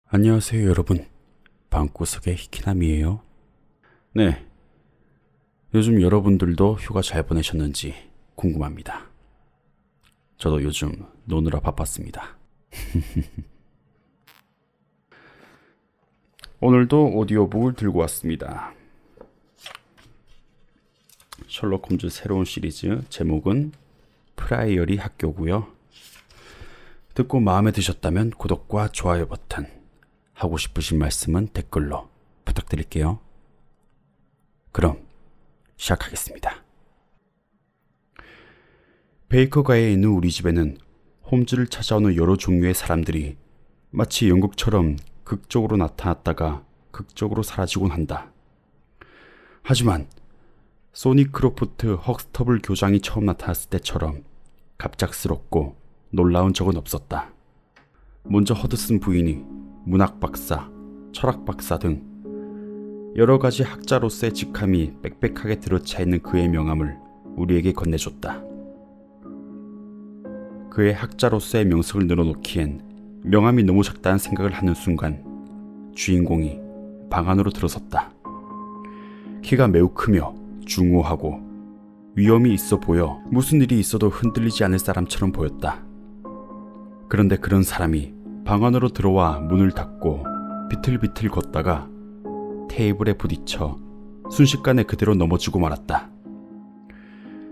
안녕하세요 여러분, 방구석의 히키남이에요. 네, 요즘 여러분들도 휴가 잘 보내셨는지 궁금합니다. 저도 요즘 노느라 바빴습니다. 오늘도 오디오북을 들고 왔습니다. 셜록 홈즈 새로운 시리즈, 제목은 프라이어리 학교고요. 듣고 마음에 드셨다면 구독과 좋아요 버튼, 하고 싶으신 말씀은 댓글로 부탁드릴게요. 그럼 시작하겠습니다. 베이커가에 있는 우리 집에는 홈즈를 찾아오는 여러 종류의 사람들이 마치 연극처럼 극적으로 나타났다가 극적으로 사라지곤 한다. 하지만 소니 크로프트 헉스터블 교장이 처음 나타났을 때처럼 갑작스럽고 놀라운 적은 없었다. 먼저 허드슨 부인이 문학 박사, 철학 박사 등 여러 가지 학자로서의 직함이 빽빽하게 들어차 있는 그의 명함을 우리에게 건네줬다. 그의 학자로서의 명성을 늘어놓기엔 명함이 너무 작다는 생각을 하는 순간 주인공이 방 안으로 들어섰다. 키가 매우 크며 중후하고 위험이 있어 보여 무슨 일이 있어도 흔들리지 않을 사람처럼 보였다. 그런데 그런 사람이 방 안으로 들어와 문을 닫고 비틀비틀 걷다가 테이블에 부딪혀 순식간에 그대로 넘어지고 말았다.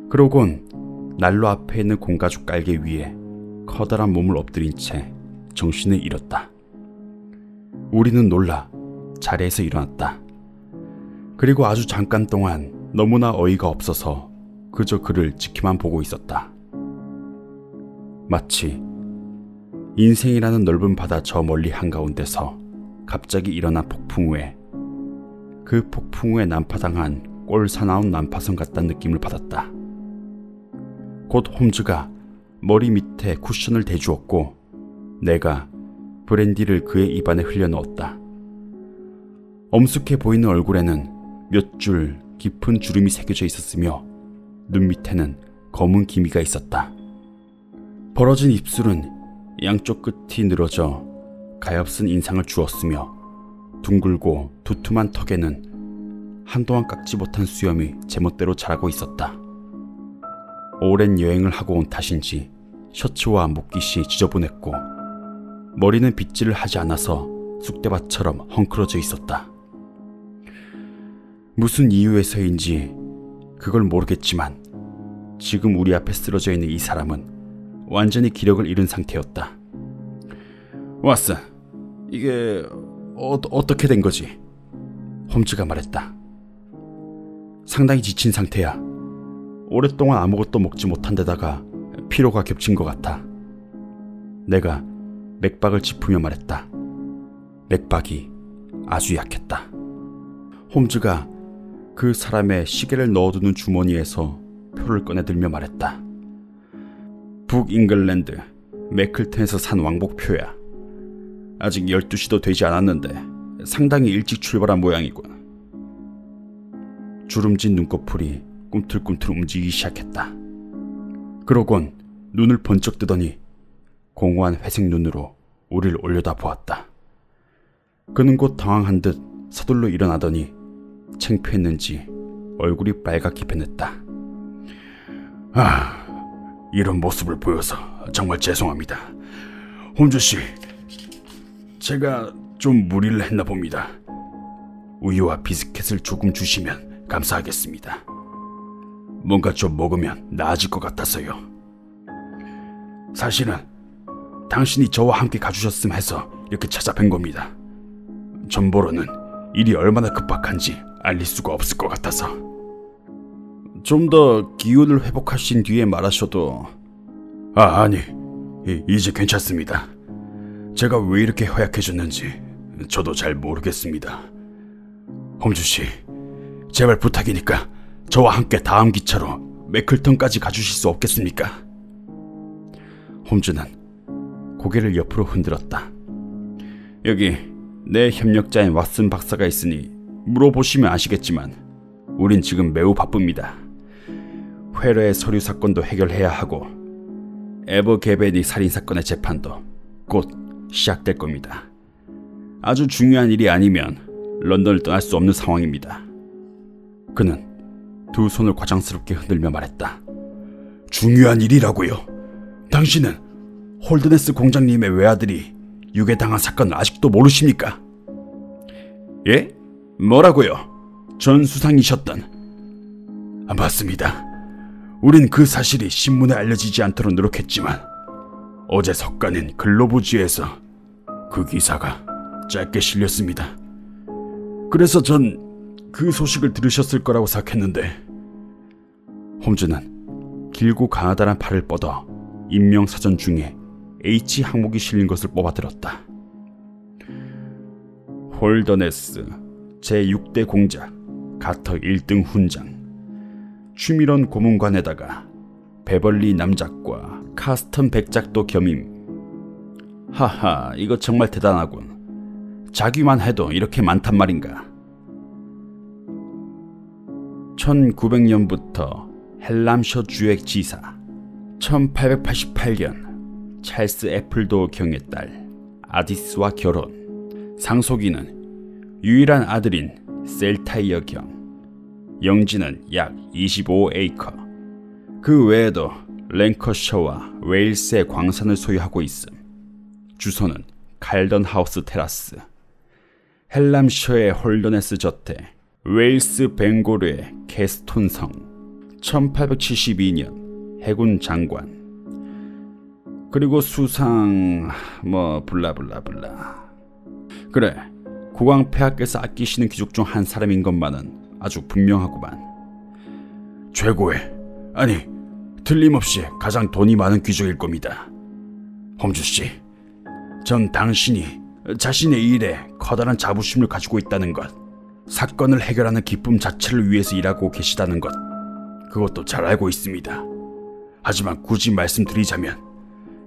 그러곤 난로 앞에 있는 공가죽 깔개 위에 커다란 몸을 엎드린 채 정신을 잃었다. 우리는 놀라 자리에서 일어났다. 그리고 아주 잠깐 동안 너무나 어이가 없어서 그저 그를 지켜만 보고 있었다. 마치 인생이라는 넓은 바다 저 멀리 한가운데서 갑자기 일어난 폭풍 후에 그 폭풍 후에 난파당한 꼴사나운 난파선 같다는 느낌을 받았다. 곧 홈즈가 머리 밑에 쿠션을 대주었고 내가 브랜디를 그의 입안에 흘려넣었다. 엄숙해 보이는 얼굴에는 몇 줄 깊은 주름이 새겨져 있었으며 눈 밑에는 검은 기미가 있었다. 벌어진 입술은 양쪽 끝이 늘어져 가엾은 인상을 주었으며 둥글고 두툼한 턱에는 한동안 깎지 못한 수염이 제멋대로 자라고 있었다. 오랜 여행을 하고 온 탓인지 셔츠와 목깃이 지저분했고 머리는 빗질을 하지 않아서 쑥대밭처럼 헝클어져 있었다. 무슨 이유에서인지 그걸 모르겠지만 지금 우리 앞에 쓰러져 있는 이 사람은 완전히 기력을 잃은 상태였다. 왓슨, 이게 어떻게 된 거지? 홈즈가 말했다. 상당히 지친 상태야. 오랫동안 아무것도 먹지 못한 데다가 피로가 겹친 것 같아. 내가 맥박을 짚으며 말했다. 맥박이 아주 약했다. 홈즈가 그 사람의 시계를 넣어두는 주머니에서 표를 꺼내들며 말했다. 북잉글랜드 매클튼에서 산 왕복표야. 아직 12시도 되지 않았는데 상당히 일찍 출발한 모양이군. 주름진 눈꺼풀이 꿈틀꿈틀 움직이기 시작했다. 그러곤 눈을 번쩍 뜨더니 공허한 회색 눈으로 우리를 올려다보았다. 그는 곧 당황한 듯 서둘러 일어나더니 창피했는지 얼굴이 빨갛게 변했다. 이런 모습을 보여서 정말 죄송합니다. 홈즈씨, 제가 좀 무리를 했나 봅니다. 우유와 비스켓을 조금 주시면 감사하겠습니다. 뭔가 좀 먹으면 나아질 것 같아서요. 사실은 당신이 저와 함께 가주셨음 해서 이렇게 찾아뵌 겁니다. 전보로는 일이 얼마나 급박한지 알릴 수가 없을 것 같아서. 좀 더 기운을 회복하신 뒤에 말하셔도. 아니, 이제 괜찮습니다. 제가 왜 이렇게 허약해졌는지 저도 잘 모르겠습니다. 홈즈씨, 제발 부탁이니까 저와 함께 다음 기차로 매클턴까지 가주실 수 없겠습니까? 홈즈는 고개를 옆으로 흔들었다. 여기 내 협력자인 왓슨 박사가 있으니 물어보시면 아시겠지만 우린 지금 매우 바쁩니다. 회로의 서류 사건도 해결해야 하고 에버 게베니 살인사건의 재판도 곧 시작될 겁니다. 아주 중요한 일이 아니면 런던을 떠날 수 없는 상황입니다. 그는 두 손을 과장스럽게 흔들며 말했다. 중요한 일이라고요? 당신은 홀더네스 공장님의 외아들이 유괴당한 사건을 아직도 모르십니까? 예? 뭐라고요? 전 수상이셨던. 맞습니다. 우린 그 사실이 신문에 알려지지 않도록 노력했지만 어제 석간인 글로브지에서 그 기사가 짧게 실렸습니다. 그래서 전 그 소식을 들으셨을 거라고 생각했는데. 홈즈는 길고 강하다란 팔을 뻗어 인명사전 중에 H 항목이 실린 것을 뽑아들었다. 홀더네스 제6대 공작 가터 1등 훈장, 취미론 고문관에다가 베벌리 남작과 카스텀 백작도 겸임. 하하, 이거 정말 대단하군. 자기만 해도 이렇게 많단 말인가. 1900년부터 헬람셔 주의 지사, 1888년 찰스 애플도 경의 딸 아디스와 결혼. 상속인은 유일한 아들인 셀타이어 경. 영지는 약 25에이커. 그 외에도 랭커셔와 웨일스의 광산을 소유하고 있음. 주소는 칼던 하우스 테라스. 헬람셔의 홀더네스 저택, 웨일스 벵고르의 캐스톤성. 1872년 해군 장관. 그리고 수상 블라블라블라. 그래, 국왕 폐하께서 아끼시는 귀족 중 한 사람인 것만은 아주 분명하구만. 최고의, 아니 틀림없이 가장 돈이 많은 귀족일 겁니다. 홈즈씨, 전 당신이 자신의 일에 커다란 자부심을 가지고 있다는 것, 사건을 해결하는 기쁨 자체를 위해서 일하고 계시다는 것, 그것도 잘 알고 있습니다. 하지만 굳이 말씀드리자면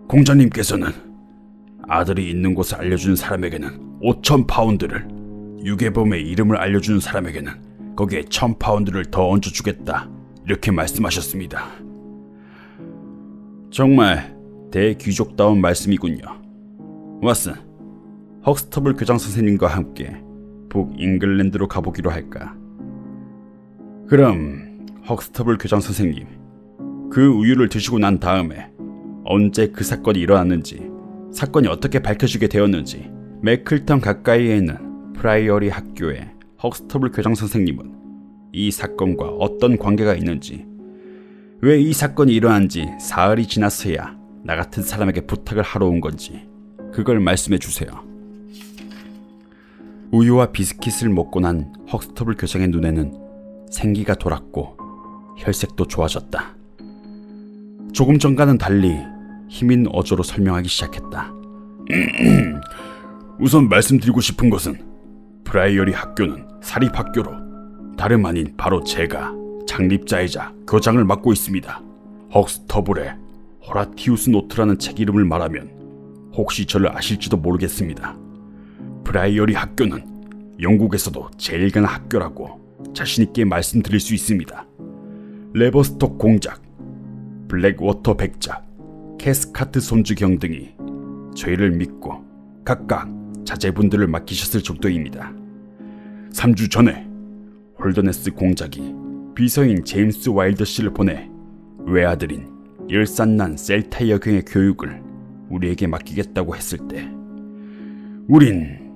공자님께서는 아들이 있는 곳을 알려주는 사람에게는 5,000파운드를, 유괴범의 이름을 알려주는 사람에게는 거기에 1,000파운드를 더 얹어주겠다, 이렇게 말씀하셨습니다. 정말 대귀족다운 말씀이군요. 왓슨, 헉스터블 교장 선생님과 함께 북잉글랜드로 가보기로 할까? 그럼 헉스터블 교장 선생님, 그 우유를 드시고 난 다음에 언제 그 사건이 일어났는지, 사건이 어떻게 밝혀지게 되었는지, 매클턴 가까이에 있는 프라이어리 학교의 헉스터블 교장 선생님은 이 사건과 어떤 관계가 있는지, 왜 이 사건이 일어난 지 사흘이 지났어야 나 같은 사람에게 부탁을 하러 온 건지, 그걸 말씀해 주세요. 우유와 비스킷을 먹고 난 헉스터블 교장의 눈에는 생기가 돌았고 혈색도 좋아졌다. 조금 전과는 달리 힘인 어조로 설명하기 시작했다. 우선 말씀드리고 싶은 것은 프라이어리 학교는 사립학교로 다름 아닌 바로 제가 창립자이자 교장을 맡고 있습니다. 헉스터블의 호라티우스 노트라는 책 이름을 말하면 혹시 저를 아실지도 모르겠습니다. 프라이어리 학교는 영국에서도 제일 강한 학교라고 자신있게 말씀드릴 수 있습니다. 레버스톡 공작, 블랙워터 백작, 캐스카트 손주경 등이 저희를 믿고 각각 자제분들을 맡기셨을 정도입니다. 3주 전에 홀더네스 공작이 비서인 제임스 와일더 씨를 보내 외아들인 열산난 셀타이어 경의 교육을 우리에게 맡기겠다고 했을 때 우린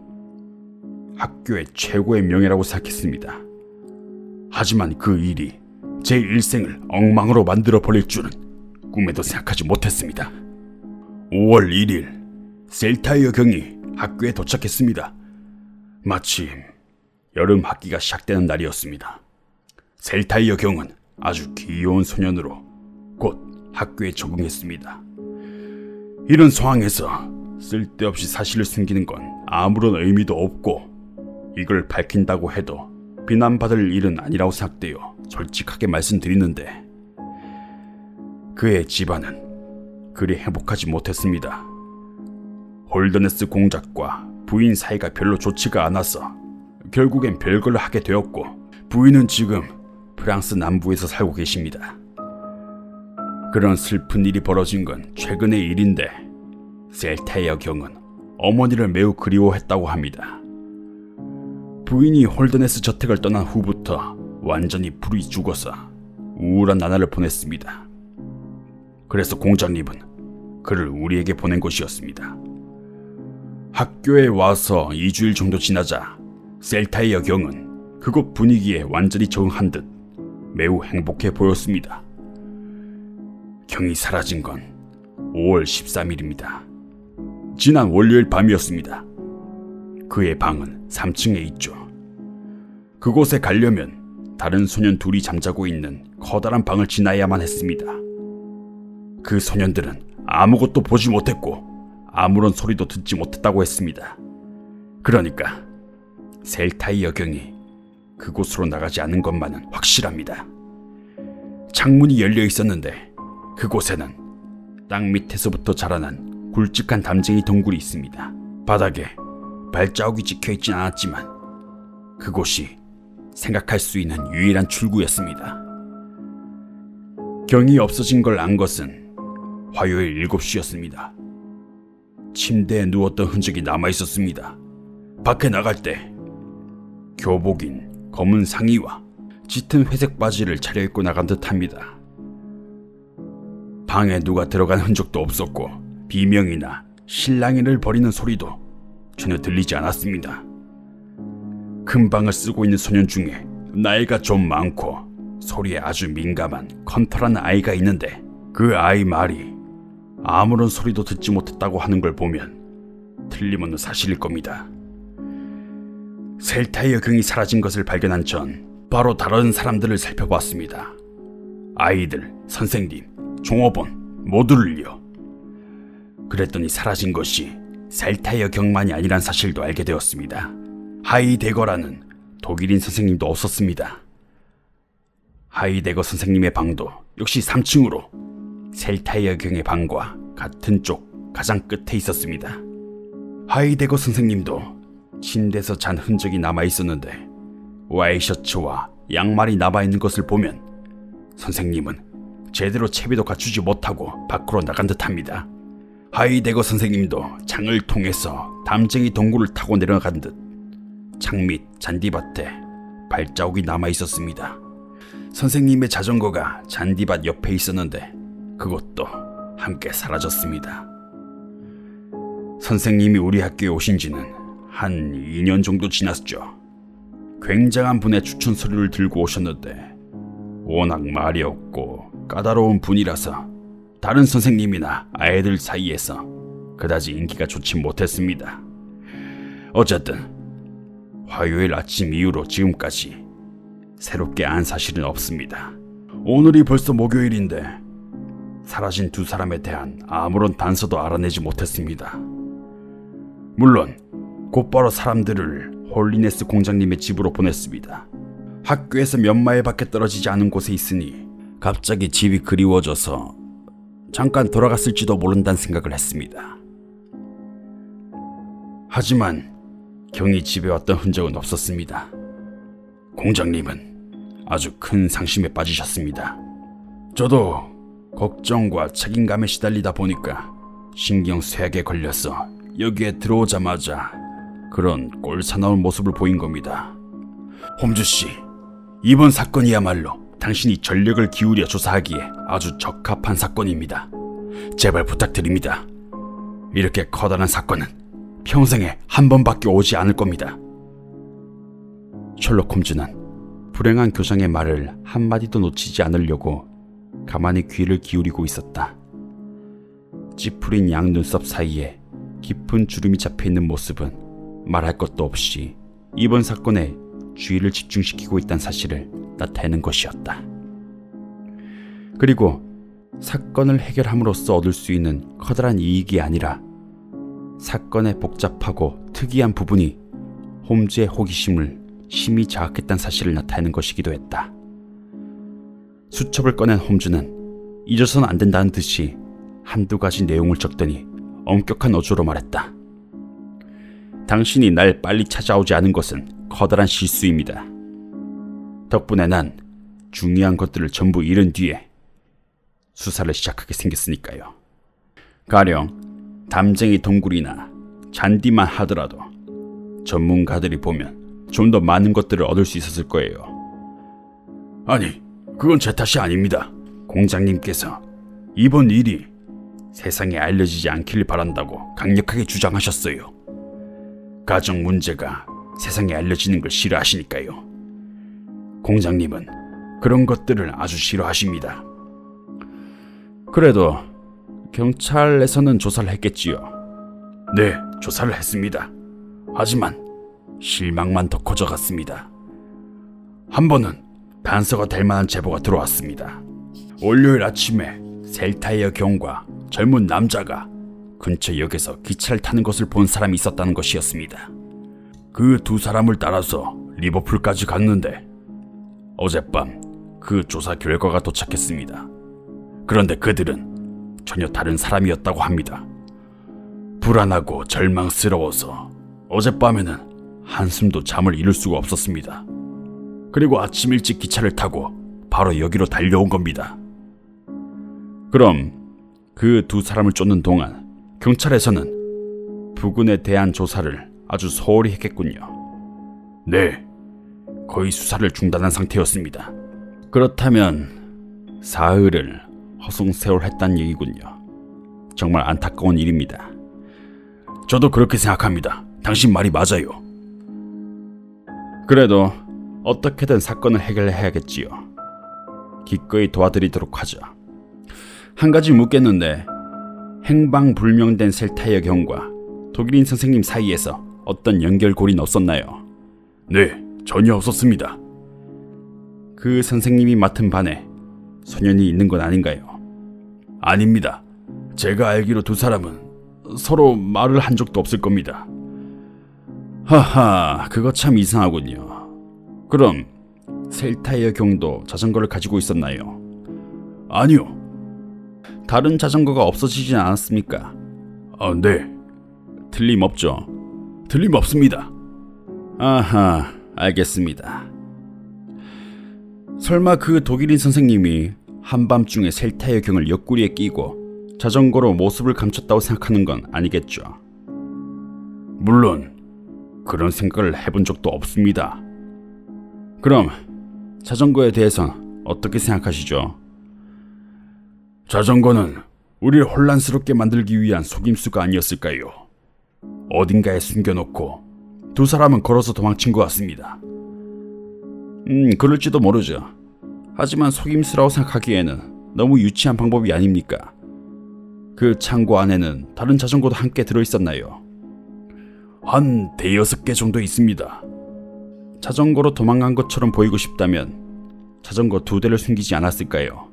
학교의 최고의 명예라고 생각했습니다. 하지만 그 일이 제 일생을 엉망으로 만들어 버릴 줄은 꿈에도 생각하지 못했습니다. 5월 1일 셀타이어 경이 학교에 도착했습니다. 마침 여름 학기가 시작되는 날이었습니다. 셀타이어 경은 아주 귀여운 소년으로 곧 학교에 적응했습니다. 이런 상황에서 쓸데없이 사실을 숨기는 건 아무런 의미도 없고 이걸 밝힌다고 해도 비난받을 일은 아니라고 생각되어 솔직하게 말씀드리는데 그의 집안은 그리 행복하지 못했습니다. 홀더네스 공작과 부인 사이가 별로 좋지가 않아서 결국엔 별거를 하게 되었고 부인은 지금 프랑스 남부에서 살고 계십니다. 그런 슬픈 일이 벌어진 건 최근의 일인데 셀타이어 경은 어머니를 매우 그리워했다고 합니다. 부인이 홀더네스 저택을 떠난 후부터 완전히 불이 죽어서 우울한 나날을 보냈습니다. 그래서 공장님은 그를 우리에게 보낸 것이었습니다. 학교에 와서 2주일 정도 지나자 셀타이어 경은 그곳 분위기에 완전히 적응한 듯 매우 행복해 보였습니다. 경이 사라진 건 5월 13일입니다. 지난 월요일 밤이었습니다. 그의 방은 3층에 있죠. 그곳에 가려면 다른 소년 둘이 잠자고 있는 커다란 방을 지나야만 했습니다. 그 소년들은 아무것도 보지 못했고 아무런 소리도 듣지 못했다고 했습니다. 그러니까 셀타이어 경이 그곳으로 나가지 않은 것만은 확실합니다. 창문이 열려 있었는데 그곳에는 땅 밑에서부터 자라난 굵직한 담쟁이 동굴이 있습니다. 바닥에 발자국이 찍혀있진 않았지만 그곳이 생각할 수 있는 유일한 출구였습니다. 경이 없어진 걸 안 것은 화요일 7시였습니다. 침대에 누웠던 흔적이 남아있었습니다. 밖에 나갈 때 교복인 검은 상의와 짙은 회색 바지를 차려입고 나간 듯합니다. 방에 누가 들어간 흔적도 없었고 비명이나 실랑이를 벌이는 소리도 전혀 들리지 않았습니다. 큰 방을 쓰고 있는 소년 중에 나이가 좀 많고 소리에 아주 민감한 컨터라는 아이가 있는데 그 아이 말이 아무런 소리도 듣지 못했다고 하는 걸 보면 틀림없는 사실일 겁니다. 셀타이어 경이 사라진 것을 발견한 전 바로 다른 사람들을 살펴봤습니다. 아이들, 선생님, 종업원 모두를요. 그랬더니 사라진 것이 셀타이어 경만이 아니란 사실도 알게 되었습니다. 하이데거라는 독일인 선생님도 없었습니다. 하이데거 선생님의 방도 역시 3층으로 셀타이어 경의 방과 같은 쪽 가장 끝에 있었습니다. 하이데거 선생님도 침대에서 잔 흔적이 남아있었는데 와이셔츠와 양말이 남아있는 것을 보면 선생님은 제대로 채비도 갖추지 못하고 밖으로 나간 듯합니다. 하이데거 선생님도 창을 통해서 담쟁이 동굴을 타고 내려간 듯 창 밑 잔디밭에 발자국이 남아있었습니다. 선생님의 자전거가 잔디밭 옆에 있었는데 그것도 함께 사라졌습니다. 선생님이 우리 학교에 오신 지는 한 2년 정도 지났죠. 굉장한 분의 추천 서류를 들고 오셨는데 워낙 말이 없고 까다로운 분이라서 다른 선생님이나 아이들 사이에서 그다지 인기가 좋지 못했습니다. 어쨌든 화요일 아침 이후로 지금까지 새롭게 안 사실은 없습니다. 오늘이 벌써 목요일인데 사라진 두 사람에 대한 아무런 단서도 알아내지 못했습니다. 물론 곧바로 사람들을 홀리네스 공장님의 집으로 보냈습니다. 학교에서 몇 마일 밖에 떨어지지 않은 곳에 있으니 갑자기 집이 그리워져서 잠깐 돌아갔을지도 모른다는 생각을 했습니다. 하지만 경이 집에 왔던 흔적은 없었습니다. 공장님은 아주 큰 상심에 빠지셨습니다. 저도 걱정과 책임감에 시달리다 보니까 신경 쇠약에 걸려서 여기에 들어오자마자 그런 꼴사나운 모습을 보인 겁니다. 홈즈씨, 이번 사건이야말로 당신이 전력을 기울여 조사하기에 아주 적합한 사건입니다. 제발 부탁드립니다. 이렇게 커다란 사건은 평생에 한 번밖에 오지 않을 겁니다. 셜록 홈즈는 불행한 교장의 말을 한마디도 놓치지 않으려고 가만히 귀를 기울이고 있었다. 찌푸린 양 눈썹 사이에 깊은 주름이 잡혀있는 모습은 말할 것도 없이 이번 사건에 주의를 집중시키고 있다는 사실을 나타내는 것이었다. 그리고 사건을 해결함으로써 얻을 수 있는 커다란 이익이 아니라 사건의 복잡하고 특이한 부분이 홈즈의 호기심을 심히 자극했다는 사실을 나타내는 것이기도 했다. 수첩을 꺼낸 홈즈는 잊어서는 안 된다는 듯이 한두 가지 내용을 적더니 엄격한 어조로 말했다. 당신이 날 빨리 찾아오지 않은 것은 커다란 실수입니다. 덕분에 난 중요한 것들을 전부 잃은 뒤에 수사를 시작하게 생겼으니까요. 가령 담쟁이 동굴이나 잔디만 하더라도 전문가들이 보면 좀 더 많은 것들을 얻을 수 있었을 거예요. 아니, 그건 제 탓이 아닙니다. 공장님께서 이번 일이 세상에 알려지지 않기를 바란다고 강력하게 주장하셨어요. 가정 문제가 세상에 알려지는 걸 싫어하시니까요. 공장님은 그런 것들을 아주 싫어하십니다. 그래도 경찰에서는 조사를 했겠지요. 네, 조사를 했습니다. 하지만 실망만 더 커져갔습니다. 한 번은 단서가 될 만한 제보가 들어왔습니다. 월요일 아침에 셀타이어 경과 젊은 남자가 근처 역에서 기차를 타는 것을 본 사람이 있었다는 것이었습니다. 그 두 사람을 따라서 리버풀까지 갔는데 어젯밤 그 조사 결과가 도착했습니다. 그런데 그들은 전혀 다른 사람이었다고 합니다. 불안하고 절망스러워서 어젯밤에는 한숨도 잠을 이룰 수가 없었습니다. 그리고 아침 일찍 기차를 타고 바로 여기로 달려온 겁니다. 그럼 그 두 사람을 쫓는 동안 경찰에서는 부근에 대한 조사를 아주 소홀히 했겠군요. 네, 거의 수사를 중단한 상태였습니다. 그렇다면 사흘을 허송세월했다는 얘기군요. 정말 안타까운 일입니다. 저도 그렇게 생각합니다. 당신 말이 맞아요. 그래도 어떻게든 사건을 해결해야겠지요. 기꺼이 도와드리도록 하죠. 한 가지 묻겠는데 행방불명된 셀타이어 경과 독일인 선생님 사이에서 어떤 연결고리는 없었나요? 네, 전혀 없었습니다. 그 선생님이 맡은 반에 소년이 있는 건 아닌가요? 아닙니다. 제가 알기로 두 사람은 서로 말을 한 적도 없을 겁니다. 하하, 그거 참 이상하군요. 그럼 셀타이어 경도 자전거를 가지고 있었나요? 아니요. 다른 자전거가 없어지진 않았습니까? 네. 틀림없죠. 틀림없습니다. 아하, 알겠습니다. 설마 그 독일인 선생님이 한밤중에 셀타이어 경을 옆구리에 끼고 자전거로 모습을 감췄다고 생각하는 건 아니겠죠? 물론 그런 생각을 해본 적도 없습니다. 그럼 자전거에 대해선 어떻게 생각하시죠? 자전거는 우리를 혼란스럽게 만들기 위한 속임수가 아니었을까요? 어딘가에 숨겨놓고 두 사람은 걸어서 도망친 것 같습니다. 그럴지도 모르죠. 하지만 속임수라고 생각하기에는 너무 유치한 방법이 아닙니까? 그 창고 안에는 다른 자전거도 함께 들어있었나요? 한 5-6개 정도 있습니다. 자전거로 도망간 것처럼 보이고 싶다면 자전거 2대를 숨기지 않았을까요?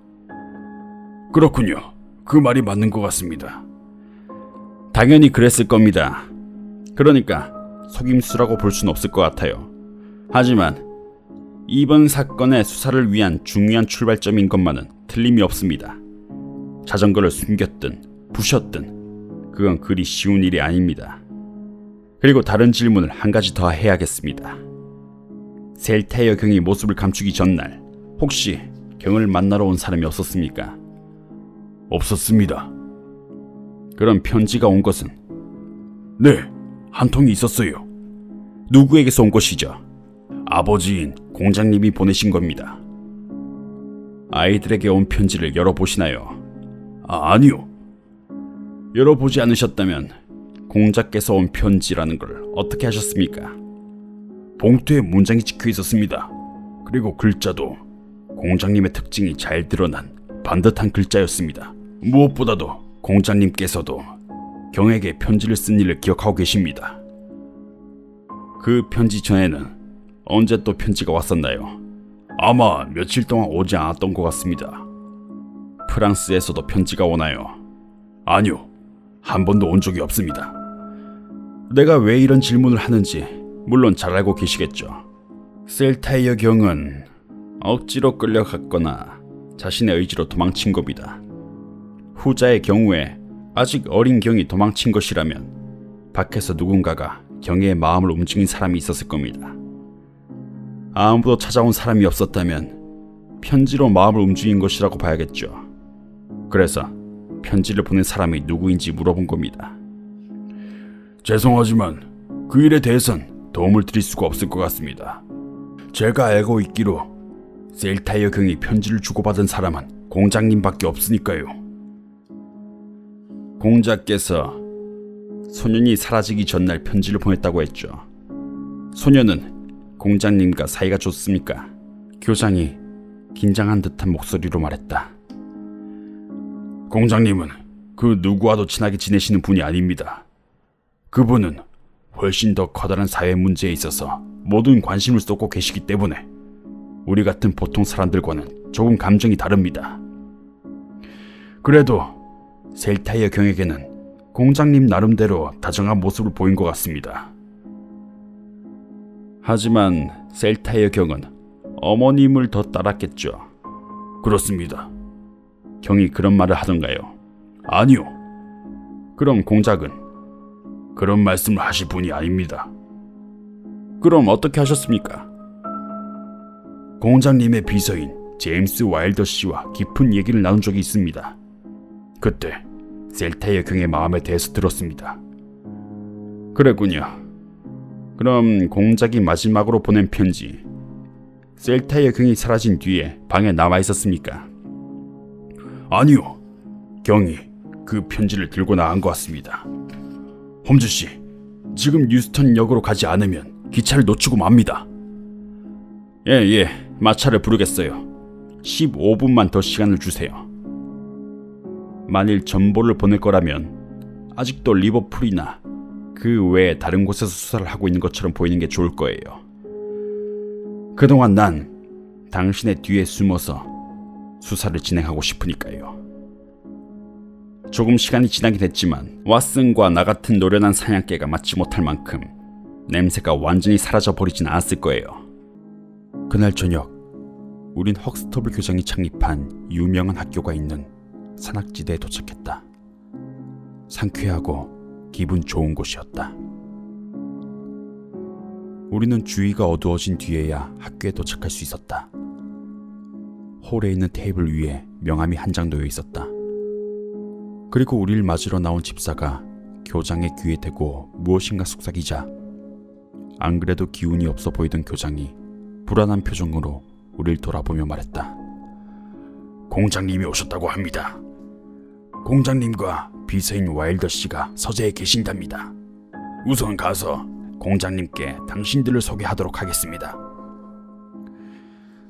그렇군요. 그 말이 맞는 것 같습니다. 당연히 그랬을 겁니다. 그러니까 속임수라고 볼 수는 없을 것 같아요. 하지만 이번 사건의 수사를 위한 중요한 출발점인 것만은 틀림이 없습니다. 자전거를 숨겼든 부셨든 그건 그리 쉬운 일이 아닙니다. 그리고 다른 질문을 한 가지 더 해야겠습니다. 셀타이어 경이 모습을 감추기 전날 혹시 경을 만나러 온 사람이 없었습니까? 없었습니다. 그럼 편지가 온 것은? 네, 한 통이 있었어요. 누구에게서 온 것이죠? 아버지인 공장님이 보내신 겁니다. 아이들에게 온 편지를 열어보시나요? 아니요. 열어보지 않으셨다면 공자께서 온 편지라는 걸 어떻게 하셨습니까? 봉투에 문장이 찍혀 있었습니다. 그리고 글자도 공장님의 특징이 잘 드러난 반듯한 글자였습니다. 무엇보다도 공장님께서도 경에게 편지를 쓴 일을 기억하고 계십니다. 그 편지 전에는 언제 또 편지가 왔었나요? 아마 며칠 동안 오지 않았던 것 같습니다. 프랑스에서도 편지가 오나요? 아니요. 한 번도 온 적이 없습니다. 내가 왜 이런 질문을 하는지 물론 잘 알고 계시겠죠. 셀타이어 경은 억지로 끌려갔거나 자신의 의지로 도망친 겁니다. 후자의 경우에 아직 어린 경이 도망친 것이라면 밖에서 누군가가 경의 마음을 움직인 사람이 있었을 겁니다. 아무도 찾아온 사람이 없었다면 편지로 마음을 움직인 것이라고 봐야겠죠. 그래서 편지를 보낸 사람이 누구인지 물어본 겁니다. 죄송하지만 그 일에 대해선 도움을 드릴 수가 없을 것 같습니다. 제가 알고 있기로 셀타이어 경이 편지를 주고받은 사람은 공장님밖에 없으니까요. 공자께서 소년이 사라지기 전날 편지를 보냈다고 했죠. 소년은 공장님과 사이가 좋습니까? 교장이 긴장한 듯한 목소리로 말했다. 공장님은 그 누구와도 친하게 지내시는 분이 아닙니다. 그분은 훨씬 더 커다란 사회 문제에 있어서 모든 관심을 쏟고 계시기 때문에 우리 같은 보통 사람들과는 조금 감정이 다릅니다. 그래도 셀타이어 경에게는 공장님 나름대로 다정한 모습을 보인 것 같습니다. 하지만 셀타이어 경은 어머님을 더 따랐겠죠. 그렇습니다. 경이 그런 말을 하던가요? 아니요. 그럼 공작은 그런 말씀을 하실 분이 아닙니다. 그럼 어떻게 하셨습니까? 공장님의 비서인 제임스 와일더 씨와 깊은 얘기를 나눈 적이 있습니다. 그때 셀타이어 경의 마음에 대해서 들었습니다. 그랬군요. 그럼 공작이 마지막으로 보낸 편지, 셀타이어 경이 사라진 뒤에 방에 남아 있었습니까? 아니요. 경이 그 편지를 들고 나간 것 같습니다. 홈즈 씨, 지금 뉴스턴 역으로 가지 않으면 기차를 놓치고 맙니다. 예, 마차를 부르겠어요. 15분만 더 시간을 주세요. 만일 전보를 보낼 거라면 아직도 리버풀이나 그 외에 다른 곳에서 수사를 하고 있는 것처럼 보이는 게 좋을 거예요. 그동안 난 당신의 뒤에 숨어서 수사를 진행하고 싶으니까요. 조금 시간이 지나긴 했지만 왓슨과 나 같은 노련한 사냥개가 맡지 못할 만큼 냄새가 완전히 사라져버리진 않았을 거예요. 그날 저녁, 우린 헉스터블 교장이 창립한 유명한 학교가 있는 산악지대에 도착했다. 상쾌하고 기분 좋은 곳이었다. 우리는 주위가 어두워진 뒤에야 학교에 도착할 수 있었다. 홀에 있는 테이블 위에 명함이 한 장 놓여 있었다. 그리고 우리를 맞으러 나온 집사가 교장의 귀에 대고 무엇인가 속삭이자 안 그래도 기운이 없어 보이던 교장이 불안한 표정으로 우리를 돌아보며 말했다. 공장님이 오셨다고 합니다. 공장님과 비서인 와일더 씨가 서재에 계신답니다. 우선 가서 공장님께 당신들을 소개하도록 하겠습니다.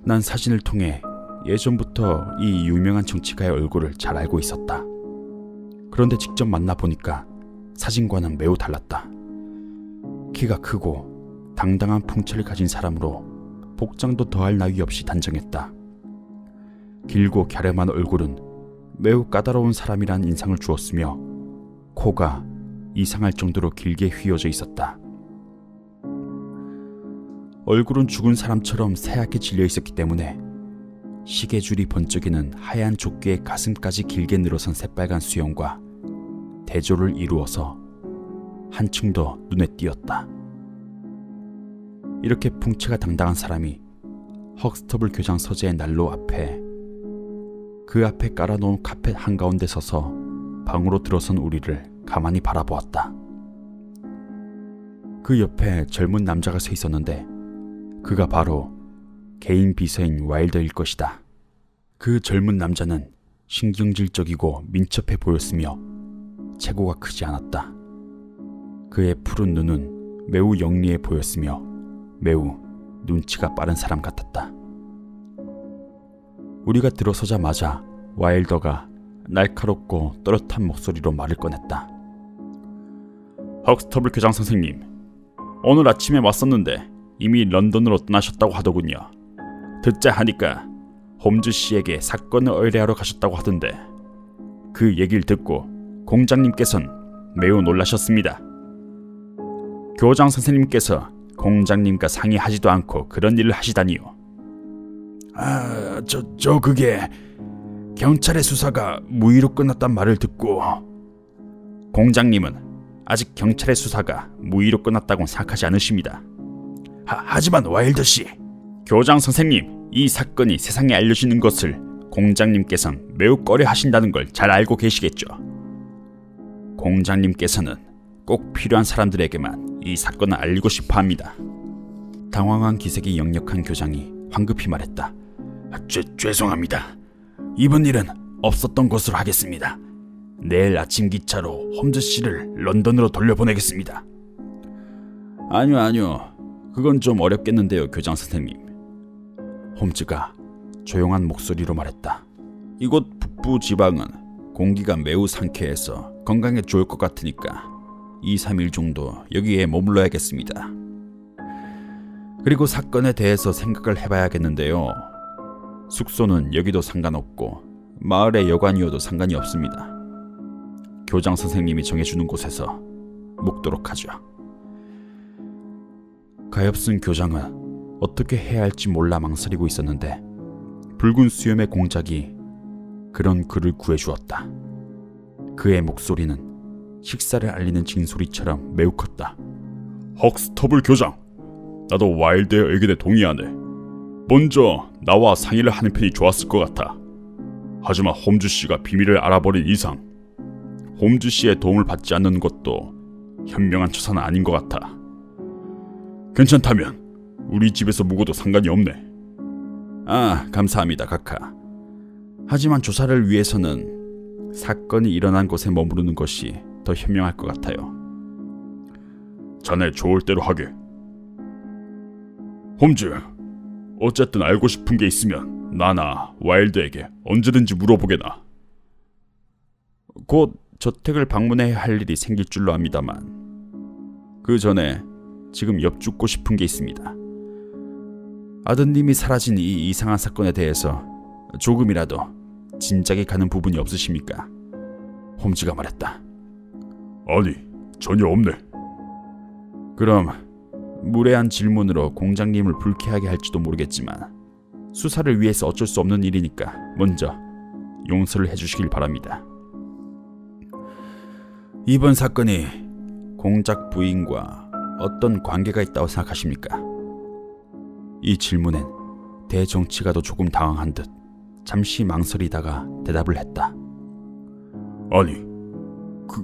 난 사진을 통해 예전부터 이 유명한 정치가의 얼굴을 잘 알고 있었다. 그런데 직접 만나보니까 사진과는 매우 달랐다. 키가 크고 당당한 풍채를 가진 사람으로 복장도 더할 나위 없이 단정했다. 길고 갸름한 얼굴은 매우 까다로운 사람이란 인상을 주었으며 코가 이상할 정도로 길게 휘어져 있었다. 얼굴은 죽은 사람처럼 새하얗게 질려 있었기 때문에 시계줄이 번쩍이는 하얀 조끼의 가슴까지 길게 늘어선 새빨간 수염과 대조를 이루어서 한층 더 눈에 띄었다. 이렇게 풍채가 당당한 사람이 헉스터블 교장 서재의 난로 앞에, 그 앞에 깔아놓은 카펫 한가운데 서서 방으로 들어선 우리를 가만히 바라보았다. 그 옆에 젊은 남자가 서 있었는데 그가 바로 개인 비서인 와일더일 것이다. 그 젊은 남자는 신경질적이고 민첩해 보였으며 체구가 크지 않았다. 그의 푸른 눈은 매우 영리해 보였으며 매우 눈치가 빠른 사람 같았다. 우리가 들어서자마자 와일더가 날카롭고 또렷한 목소리로 말을 꺼냈다. 헉스터블 교장 선생님, 오늘 아침에 왔었는데 이미 런던으로 떠나셨다고 하더군요. 듣자 하니까 홈즈 씨에게 사건을 의뢰하러 가셨다고 하던데 그 얘기를 듣고 공장님께선 매우 놀라셨습니다. 교장 선생님께서 공장님과 상의하지도 않고 그런 일을 하시다니요. 그게 경찰의 수사가 무의로 끝났단 말을 듣고. 공장님은 아직 경찰의 수사가 무의로 끝났다고는 생각하지 않으십니다. 하지만 와일더 씨, 교장 선생님, 이 사건이 세상에 알려지는 것을 공장님께서는 매우 꺼려하신다는 걸 잘 알고 계시겠죠. 공장님께서는 꼭 필요한 사람들에게만 이 사건을 알리고 싶어 합니다. 당황한 기색이 역력한 교장이 황급히 말했다. 죄송합니다. 이번 일은 없었던 것으로 하겠습니다. 내일 아침 기차로 홈즈 씨를 런던으로 돌려보내겠습니다. 아니요. 그건 좀 어렵겠는데요, 교장 선생님. 홈즈가 조용한 목소리로 말했다. 이곳 북부 지방은 공기가 매우 상쾌해서 건강에 좋을 것 같으니까 2-3일 정도 여기에 머물러야겠습니다. 그리고 사건에 대해서 생각을 해봐야겠는데요. 숙소는 여기도 상관없고 마을의 여관이어도 상관이 없습니다. 교장 선생님이 정해주는 곳에서 묵도록 하죠. 가엾은 교장은 어떻게 해야 할지 몰라 망설이고 있었는데 붉은 수염의 공작이 그런 그를 구해주었다. 그의 목소리는 식사를 알리는 징소리처럼 매우 컸다. 헉스터블 교장, 나도 와일드의 의견에 동의하네. 먼저 나와 상의를 하는 편이 좋았을 것 같아. 하지만 홈즈 씨가 비밀을 알아버린 이상 홈즈 씨의 도움을 받지 않는 것도 현명한 처사는 아닌 것 같아. 괜찮다면 우리 집에서 묵어도 상관이 없네. 감사합니다, 카카. 하지만 조사를 위해서는 사건이 일어난 곳에 머무르는 것이 더 현명할 것 같아요. 자네 좋을 대로 하게. 홈즈, 어쨌든 알고 싶은 게 있으면 나나 와일드에게 언제든지 물어보게나. 곧 저택을 방문해야 할 일이 생길 줄로 압니다만 그 전에 지금 엿죽고 싶은 게 있습니다. 아드님이 사라진 이 이상한 사건에 대해서 조금이라도 짐작이 가는 부분이 없으십니까? 홈즈가 말했다. 아니, 전혀 없네. 그럼 무례한 질문으로 공장님을 불쾌하게 할지도 모르겠지만 수사를 위해서 어쩔 수 없는 일이니까 먼저 용서를 해주시길 바랍니다. 이번 사건이 공작 부인과 어떤 관계가 있다고 생각하십니까? 이 질문엔 대정치가도 조금 당황한 듯 잠시 망설이다가 대답을 했다. 아니,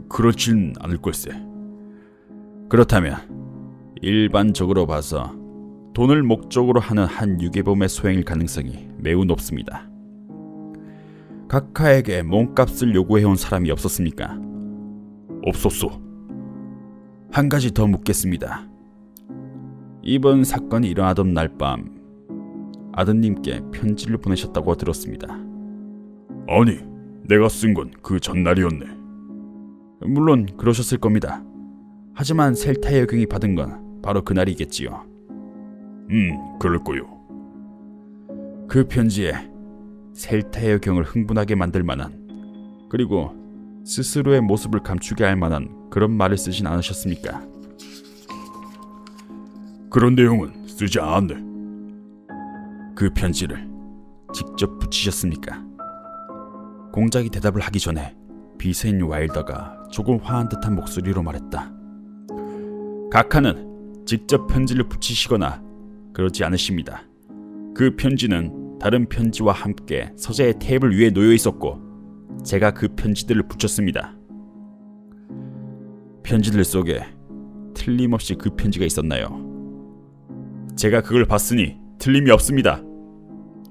그렇진 않을 걸세. 그렇다면 일반적으로 봐서 돈을 목적으로 하는 한 유괴범의 소행일 가능성이 매우 높습니다. 카카에게 몸값을 요구해온 사람이 없었습니까? 없었소. 한 가지 더 묻겠습니다. 이번 사건이 일어나던 날 밤 아드님께 편지를 보내셨다고 들었습니다. 아니, 내가 쓴 건 그 전날이었네. 물론 그러셨을 겁니다. 하지만 셀타의 경이 받은 건 바로 그날이겠지요. 그럴 거요. 그 편지에 셀타의 경을 흥분하게 만들 만한, 그리고 스스로의 모습을 감추게 할 만한 그런 말을 쓰진 않으셨습니까? 그런 내용은 쓰지 않았네. 그 편지를 직접 붙이셨습니까? 공작이 대답을 하기 전에 비서인 와일더가 조금 화한 듯한 목소리로 말했다. 카카는 직접 편지를 붙이시거나 그러지 않으십니다. 그 편지는 다른 편지와 함께 서재의 테이블 위에 놓여 있었고 제가 그 편지들을 붙였습니다. 편지들 속에 틀림없이 그 편지가 있었나요? 제가 그걸 봤으니 틀림이 없습니다.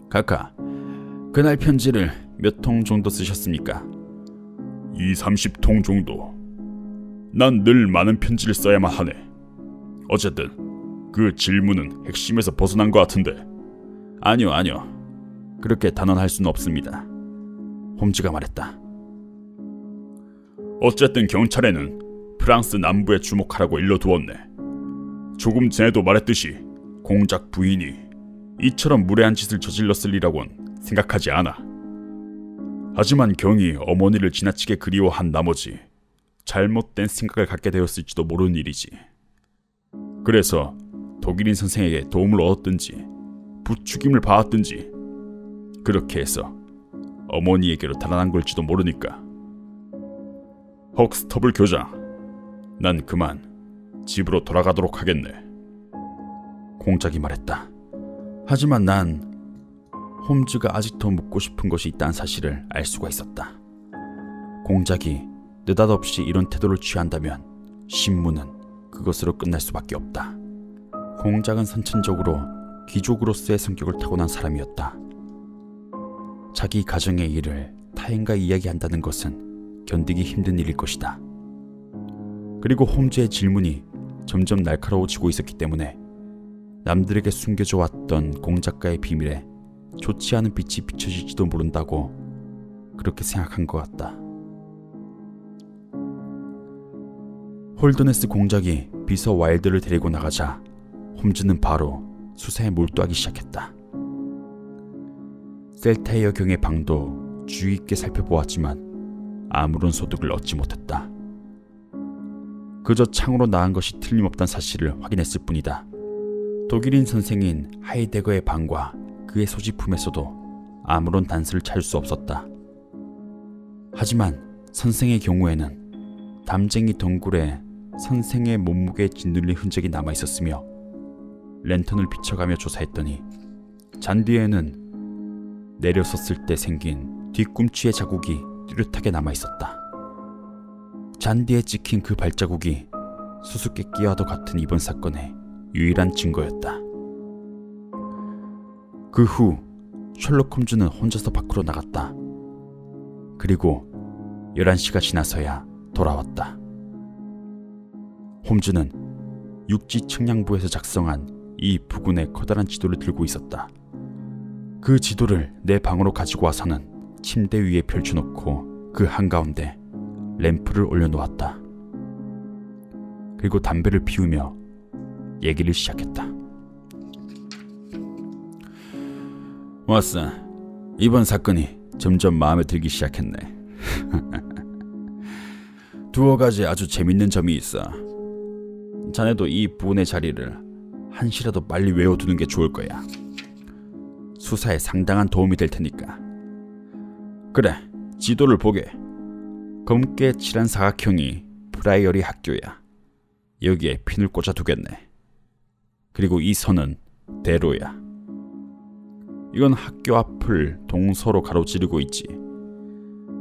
카카, 그날 편지를 몇 통 정도 쓰셨습니까? 20-30통 정도. 난 늘 많은 편지를 써야만 하네. 어쨌든 그 질문은 핵심에서 벗어난 것 같은데. 아니요. 그렇게 단언할 수는 없습니다. 홈즈가 말했다. 어쨌든 경찰에는 프랑스 남부에 주목하라고 일러두었네. 조금 전에도 말했듯이 공작 부인이 이처럼 무례한 짓을 저질렀을 리라곤 생각하지 않아. 하지만 경이 어머니를 지나치게 그리워한 나머지 잘못된 생각을 갖게 되었을지도 모르는 일이지. 그래서 독일인 선생에게 도움을 얻었든지 부추김을 받았든지 그렇게 해서 어머니에게로 달아난 걸지도 모르니까. 헉스터블 교장, 난 그만 집으로 돌아가도록 하겠네. 공작이 말했다. 하지만 난 홈즈가 아직도 묻고 싶은 것이 있다는 사실을 알 수가 있었다. 공작이 느닷없이 이런 태도를 취한다면 신문은 그것으로 끝날 수밖에 없다. 공작은 선천적으로 귀족으로서의 성격을 타고난 사람이었다. 자기 가정의 일을 타인과 이야기한다는 것은 견디기 힘든 일일 것이다. 그리고 홈즈의 질문이 점점 날카로워지고 있었기 때문에 남들에게 숨겨져 왔던 공작가의 비밀에 좋지 않은 빛이 비춰질지도 모른다고 그렇게 생각한 것 같다. 홀더네스 공작이 비서 와일드를 데리고 나가자 홈즈는 바로 수사에 몰두하기 시작했다. 셀타이어 경의 방도 주의 있게 살펴보았지만 아무런 소득을 얻지 못했다. 그저 창으로 나간 것이 틀림없다는 사실을 확인했을 뿐이다. 독일인 선생인 하이데거의 방과 그의 소지품에서도 아무런 단서를 찾을 수 없었다. 하지만 선생의 경우에는 담쟁이 덩굴에 선생의 몸무게에 짓눌린 흔적이 남아있었으며 랜턴을 비춰가며 조사했더니 잔디에는 내려섰을 때 생긴 뒤꿈치의 자국이 뚜렷하게 남아있었다. 잔디에 찍힌 그 발자국이 수수께끼와도 같은 이번 사건의 유일한 증거였다. 그 후 셜록 홈즈는 혼자서 밖으로 나갔다. 그리고 11시가 지나서야 돌아왔다. 홈즈는 육지 측량부에서 작성한 이 부근의 커다란 지도를 들고 있었다. 그 지도를 내 방으로 가지고 와서는 침대 위에 펼쳐놓고 그 한가운데 램프를 올려놓았다. 그리고 담배를 피우며 얘기를 시작했다. 왓슨, 이번 사건이 점점 마음에 들기 시작했네. 두어 가지 아주 재밌는 점이 있어. 자네도 이 부분의 자리를 한시라도 빨리 외워두는 게 좋을 거야. 수사에 상당한 도움이 될 테니까. 그래, 지도를 보게. 검게 칠한 사각형이 프라이어리 학교야. 여기에 핀을 꽂아두겠네. 그리고 이 선은 대로야. 이건 학교 앞을 동서로 가로지르고 있지.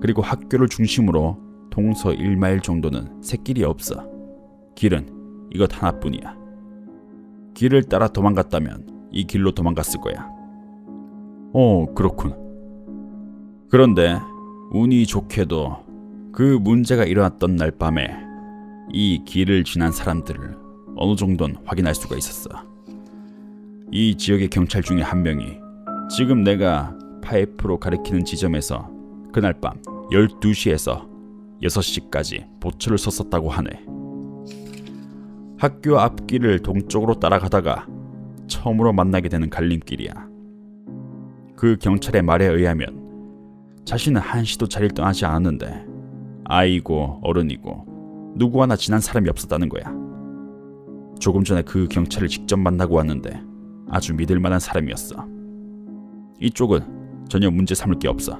그리고 학교를 중심으로 동서 1마일 정도는 샛길이 없어. 길은 이것 하나뿐이야. 길을 따라 도망갔다면 이 길로 도망갔을 거야. 그렇군. 그런데 운이 좋게도 그 문제가 일어났던 날 밤에 이 길을 지난 사람들을 어느 정도는 확인할 수가 있었어. 이 지역의 경찰 중에 한 명이 지금 내가 파이프로 가리키는 지점에서 그날 밤 12시에서 6시까지 보초를 섰었다고 하네. 학교 앞길을 동쪽으로 따라가다가 처음으로 만나게 되는 갈림길이야. 그 경찰의 말에 의하면 자신은 한시도 자리를 떠나지 않았는데 아이고 어른이고 누구 하나 지난 사람이 없었다는 거야. 조금 전에 그 경찰을 직접 만나고 왔는데 아주 믿을 만한 사람이었어. 이쪽은 전혀 문제 삼을 게 없어.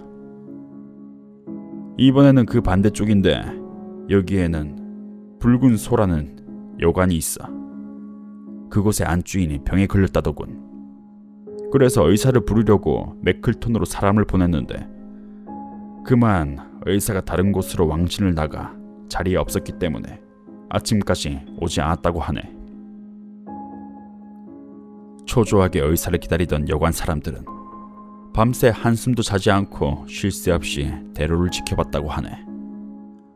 이번에는 그 반대쪽인데 여기에는 붉은 소라는 여관이 있어. 그곳의 안주인이 병에 걸렸다더군. 그래서 의사를 부르려고 매클톤으로 사람을 보냈는데 그만 의사가 다른 곳으로 왕신을 나가 자리에 없었기 때문에 아침까지 오지 않았다고 하네. 초조하게 의사를 기다리던 여관 사람들은 밤새 한숨도 자지 않고 쉴 새 없이 대로를 지켜봤다고 하네.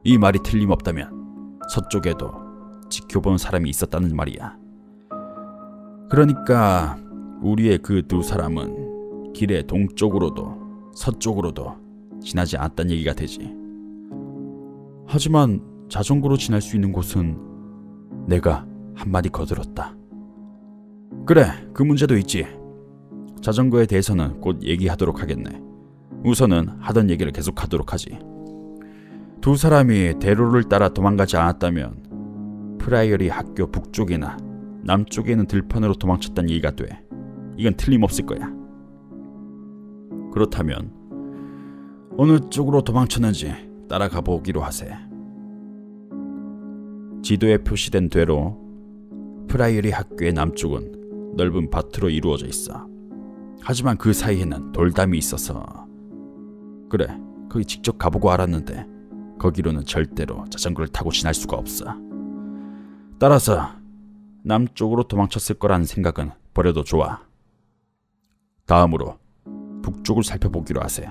이 말이 틀림없다면 서쪽에도 지켜본 사람이 있었다는 말이야. 그러니까 우리의 그 두 사람은 길의 동쪽으로도 서쪽으로도 지나지 않았다는 얘기가 되지. 하지만 자전거로 지날 수 있는 곳은 내가 한마디 거들었다. 그래, 그 문제도 있지. 자전거에 대해서는 곧 얘기하도록 하겠네. 우선은 하던 얘기를 계속하도록 하지. 두 사람이 대로를 따라 도망가지 않았다면 프라이어리 학교 북쪽이나 남쪽에 있는 들판으로 도망쳤다는 얘기가 돼. 이건 틀림없을 거야. 그렇다면 어느 쪽으로 도망쳤는지 따라가 보기로 하세. 지도에 표시된 대로 프라이어리 학교의 남쪽은 넓은 밭으로 이루어져 있어. 하지만 그 사이에는 돌담이 있어서 그래, 거기 직접 가보고 알았는데 거기로는 절대로 자전거를 타고 지날 수가 없어. 따라서 남쪽으로 도망쳤을 거라는 생각은 버려도 좋아. 다음으로 북쪽을 살펴보기로 하세.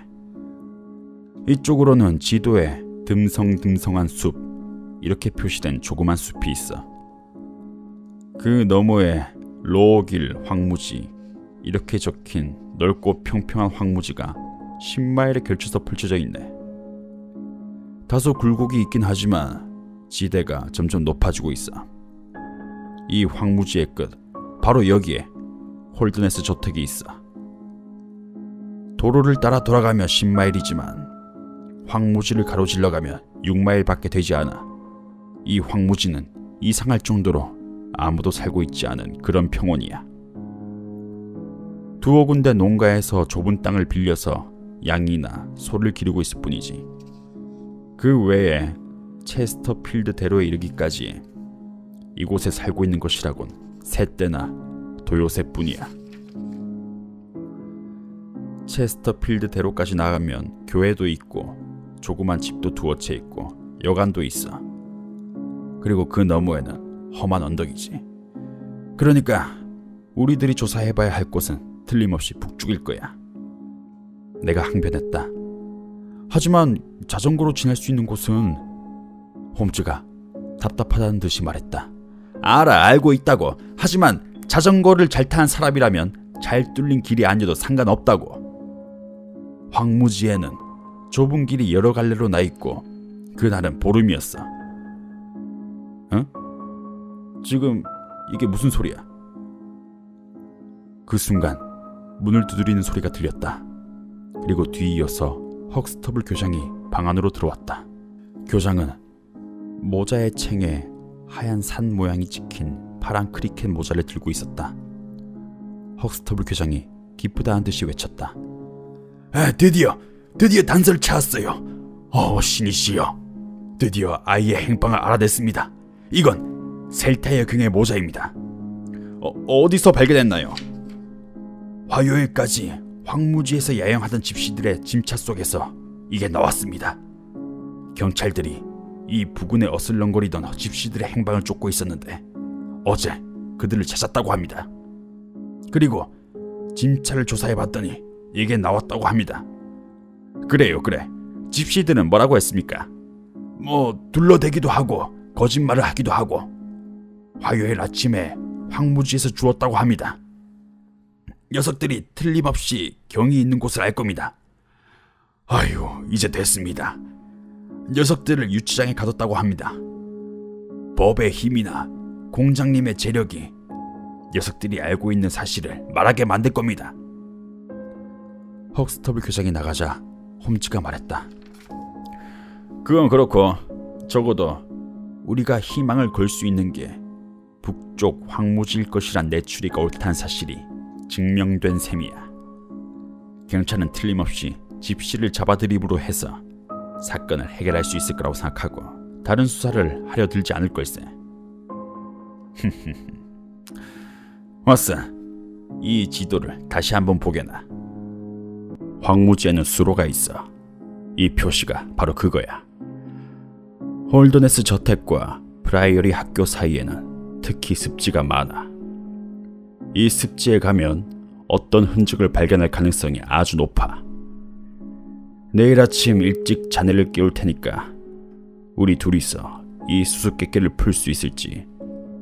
이쪽으로는 지도에 듬성듬성한 숲, 이렇게 표시된 조그만 숲이 있어. 그 너머에 로길 황무지, 이렇게 적힌 넓고 평평한 황무지가 10마일에 걸쳐서 펼쳐져 있네. 다소 굴곡이 있긴 하지만 지대가 점점 높아지고 있어. 이 황무지의 끝, 바로 여기에 홀드네스 저택이 있어. 도로를 따라 돌아가며 10마일이지만 황무지를 가로질러 가면 6마일밖에 되지 않아. 이 황무지는 이상할 정도로 아무도 살고 있지 않은 그런 평원이야. 두어 군데 농가에서 좁은 땅을 빌려서 양이나 소를 기르고 있을 뿐이지. 그 외에 체스터필드 대로에 이르기까지 이곳에 살고 있는 것이라곤 새떼나 도요새뿐이야. 체스터필드 대로까지 나가면 교회도 있고 조그만 집도 두어 채 있고 여관도 있어. 그리고 그 너머에는 험한 언덕이지. 그러니까 우리들이 조사해봐야 할 곳은 틀림없이 북쪽일 거야. 내가 항변했다. 하지만 자전거로 지낼 수 있는 곳은... 홈즈가 답답하다는 듯이 말했다. 알고 있다고. 하지만 자전거를 잘 타는 사람이라면 잘 뚫린 길이 아니어도 상관없다고. 황무지에는 좁은 길이 여러 갈래로 나 있고 그날은 보름이었어. 응? 지금 이게 무슨 소리야? 그 순간 문을 두드리는 소리가 들렸다. 그리고 뒤이어서 헉스터블 교장이 방 안으로 들어왔다. 교장은 모자의 챙에 하얀 산 모양이 찍힌 파란 크리켓 모자를 들고 있었다. 헉스터블 교장이 기쁘다는 듯이 외쳤다. 드디어 단서를 찾았어요. 신이시여. 드디어 아이의 행방을 알아냈습니다. 이건 셀타의 경의 모자입니다. 어디서 발견했나요? 화요일까지 황무지에서 야영하던 집시들의 짐차 속에서 이게 나왔습니다. 경찰들이 이 부근에 어슬렁거리던 집시들의 행방을 쫓고 있었는데 어제 그들을 찾았다고 합니다. 그리고 짐차를 조사해봤더니 이게 나왔다고 합니다. 그래. 집시들은 뭐라고 했습니까? 둘러대기도 하고 거짓말을 하기도 하고 화요일 아침에 황무지에서 주웠다고 합니다. 녀석들이 틀림없이 경이 있는 곳을 알 겁니다. 이제 됐습니다. 녀석들을 유치장에 가뒀다고 합니다. 법의 힘이나 공장님의 재력이 녀석들이 알고 있는 사실을 말하게 만들 겁니다. 헉스터블 교장이 나가자 홈즈가 말했다. 그건 그렇고 적어도 우리가 희망을 걸 수 있는 게 북쪽 황무지일 것이란 내 추리가 옳다는 사실이 증명된 셈이야. 경찰은 틀림없이 집시를 잡아들임으로 해서 사건을 해결할 수 있을 거라고 생각하고 다른 수사를 하려 들지 않을 걸세. 왓슨, 이 지도를 다시 한번 보게나. 황무지에는 수로가 있어. 이 표시가 바로 그거야. 홀더네스 저택과 프라이어리 학교 사이에는 특히 습지가 많아. 이 습지에 가면 어떤 흔적을 발견할 가능성이 아주 높아. 내일 아침 일찍 자네를 깨울 테니까 우리 둘이서 이 수수께끼를 풀 수 있을지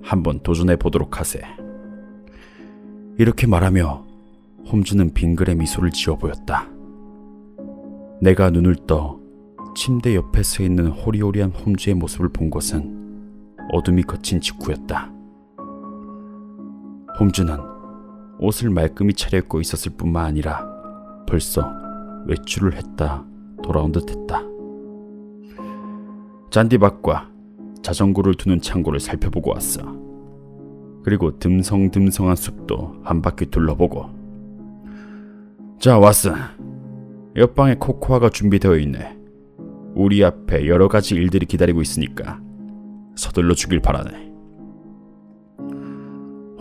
한번 도전해 보도록 하세. 이렇게 말하며 홈즈는 빙그레 미소를 지어 보였다. 내가 눈을 떠 침대 옆에 서 있는 호리호리한 홈즈의 모습을 본 것은 어둠이 거친 직후였다. 홈즈는 옷을 말끔히 차려입고 있었을 뿐만 아니라 벌써 외출을 했다 돌아온 듯했다. 잔디밭과 자전거를 두는 창고를 살펴보고 왔어. 그리고 듬성듬성한 숲도 한 바퀴 둘러보고. 자, 왓슨, 옆방에 코코아가 준비되어 있네. 우리 앞에 여러 가지 일들이 기다리고 있으니까 서둘러 주길 바라네.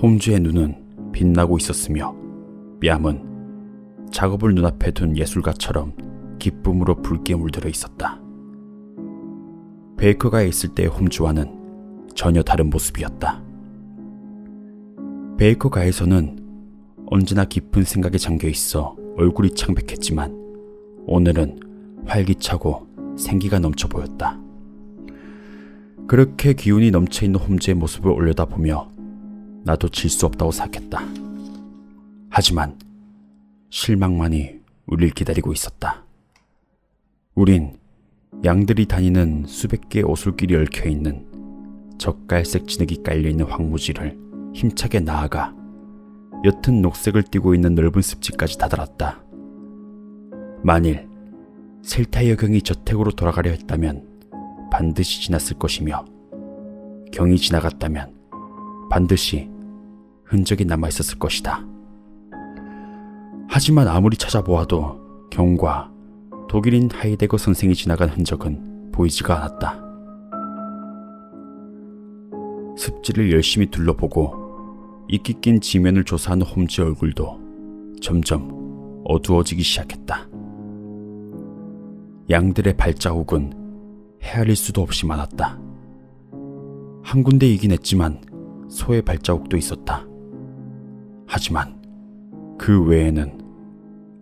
홈즈의 눈은 빛나고 있었으며 뺨은 작업을 눈앞에 둔 예술가처럼 기쁨으로 붉게 물들어 있었다. 베이커가에 있을 때의 홈즈와는 전혀 다른 모습이었다. 베이커 가에서는 언제나 깊은 생각에 잠겨 있어 얼굴이 창백했지만 오늘은 활기차고 생기가 넘쳐 보였다. 그렇게 기운이 넘쳐있는 홈즈의 모습을 올려다보며 나도 질 수 없다고 생각했다. 하지만 실망만이 우릴 기다리고 있었다. 우린 양들이 다니는 수백 개의 오솔길이 얽혀있는 젓갈색 진흙이 깔려있는 황무지를 힘차게 나아가 옅은 녹색을 띠고 있는 넓은 습지까지 다다랐다. 만일 셀타이어 경이 저택으로 돌아가려 했다면 반드시 지났을 것이며 경이 지나갔다면 반드시 흔적이 남아있었을 것이다. 하지만 아무리 찾아보아도 경과 독일인 하이데거 선생이 지나간 흔적은 보이지가 않았다. 습지를 열심히 둘러보고 이끼 낀 지면을 조사하는 홈즈의 얼굴도 점점 어두워지기 시작했다. 양들의 발자국은 헤아릴 수도 없이 많았다. 한 군데이긴 했지만 소의 발자국도 있었다. 하지만 그 외에는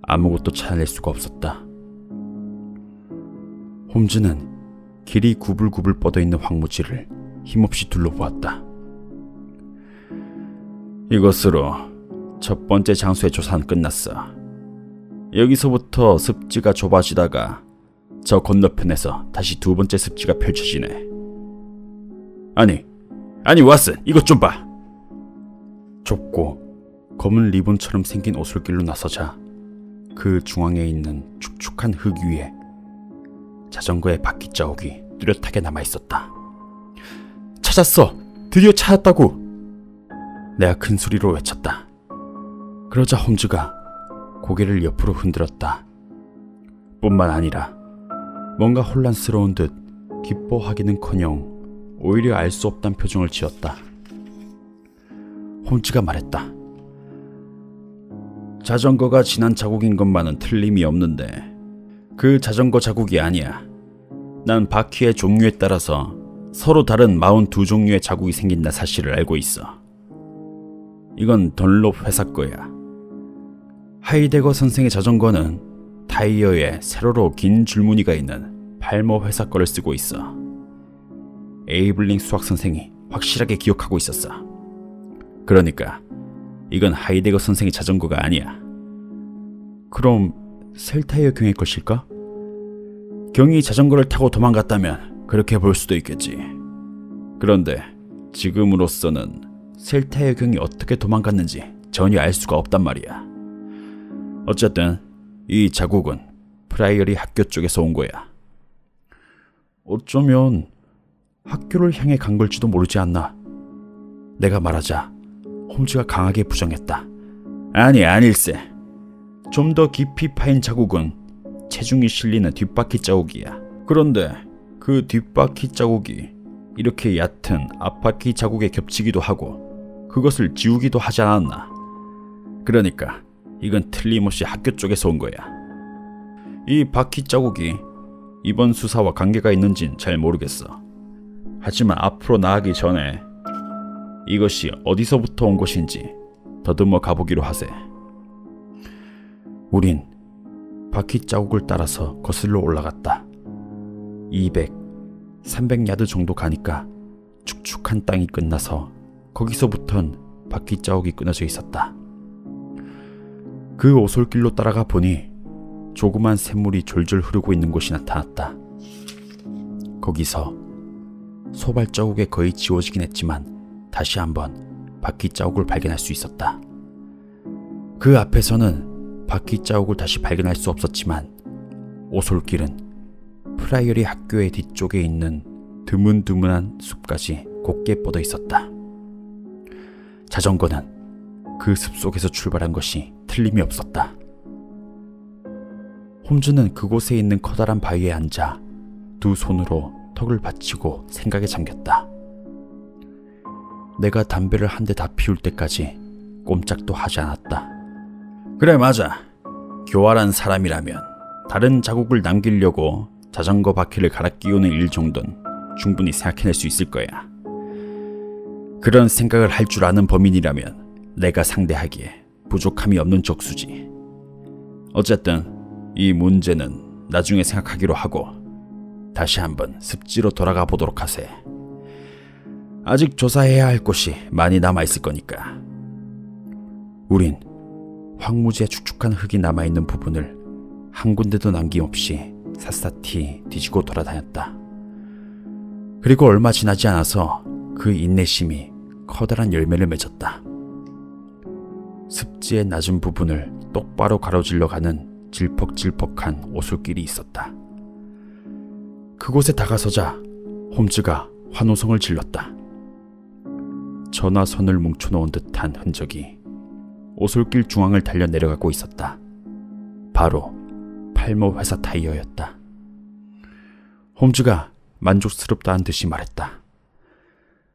아무것도 찾아낼 수가 없었다. 홈즈는 길이 구불구불 뻗어있는 황무지를 힘없이 둘러보았다. 이것으로 첫 번째 장소의 조사는 끝났어. 여기서부터 습지가 좁아지다가 저 건너편에서 다시 두 번째 습지가 펼쳐지네. 아니 왓슨, 이것 좀 봐. 좁고 검은 리본처럼 생긴 오솔길로 나서자 그 중앙에 있는 축축한 흙 위에 자전거의 바퀴 자국이 뚜렷하게 남아있었다. 찾았어! 드디어 찾았다고! 내가 큰 소리로 외쳤다. 그러자 홈즈가 고개를 옆으로 흔들었다. 뿐만 아니라 뭔가 혼란스러운 듯 기뻐하기는커녕 오히려 알 수 없단 표정을 지었다. 홈즈가 말했다. 자전거가 지난 자국인 것만은 틀림이 없는데 그 자전거 자국이 아니야. 난 바퀴의 종류에 따라서 서로 다른 42종류의 자국이 생긴다 사실을 알고 있어. 이건 던롭 회사 거야. 하이데거 선생의 자전거는 타이어에 세로로 긴 줄무늬가 있는 팔머 회사 거를 쓰고 있어. 에이블링 수학 선생이 확실하게 기억하고 있었어. 그러니까 이건 하이데거 선생의 자전거가 아니야. 그럼 셀타이어 경의 것일까? 경이 자전거를 타고 도망갔다면 그렇게 볼 수도 있겠지. 그런데 지금으로서는 셀타이어 경이 어떻게 도망갔는지 전혀 알 수가 없단 말이야. 어쨌든 이 자국은 프라이어리 학교 쪽에서 온 거야. 어쩌면 학교를 향해 간 걸지도 모르지 않나. 내가 말하자 홈즈가 강하게 부정했다. 아닐세. 좀 더 깊이 파인 자국은 체중이 실리는 뒷바퀴 자국이야. 그런데 그 뒷바퀴 자국이 이렇게 얕은 앞바퀴 자국에 겹치기도 하고 그것을 지우기도 하지 않았나. 그러니까 이건 틀림없이 학교 쪽에서 온 거야. 이 바퀴 자국이 이번 수사와 관계가 있는진 잘 모르겠어. 하지만 앞으로 나가기 전에 이것이 어디서부터 온 것인지 더듬어 가보기로 하세. 우린 바퀴 자국을 따라서 거슬러 올라갔다. 200, 300야드 정도 가니까 축축한 땅이 끝나서 거기서부턴 바퀴 자국이 끊어져 있었다. 그 오솔길로 따라가 보니 조그만 샘물이 졸졸 흐르고 있는 곳이 나타났다. 거기서 소발자국에 거의 지워지긴 했지만 다시 한번 바퀴 자국을 발견할 수 있었다. 그 앞에서는 바퀴 자국을 다시 발견할 수 없었지만 오솔길은 프라이어리 학교의 뒤쪽에 있는 드문드문한 숲까지 곱게 뻗어 있었다. 자전거는 그 숲 속에서 출발한 것이 틀림이 없었다. 홈즈는 그곳에 있는 커다란 바위에 앉아 두 손으로 턱을 받치고 생각에 잠겼다. 내가 담배를 한 대 다 피울 때까지 꼼짝도 하지 않았다. 그래, 맞아. 교활한 사람이라면 다른 자국을 남기려고 자전거 바퀴를 갈아 끼우는 일 정도는 충분히 생각해낼 수 있을 거야. 그런 생각을 할 줄 아는 범인이라면 내가 상대하기에 부족함이 없는 적수지. 어쨌든 이 문제는 나중에 생각하기로 하고 다시 한번 습지로 돌아가 보도록 하세. 아직 조사해야 할 곳이 많이 남아있을 거니까. 우린 황무지에 축축한 흙이 남아있는 부분을 한 군데도 남김없이 샅샅이 뒤지고 돌아다녔다. 그리고 얼마 지나지 않아서 그 인내심이 커다란 열매를 맺었다. 습지의 낮은 부분을 똑바로 가로질러 가는 질퍽질퍽한 오솔길이 있었다. 그곳에 다가서자 홈즈가 환호성을 질렀다. 전화선을 뭉쳐놓은 듯한 흔적이 오솔길 중앙을 달려 내려가고 있었다. 바로 팔모 회사 타이어였다. 홈즈가 만족스럽다는 듯이 말했다.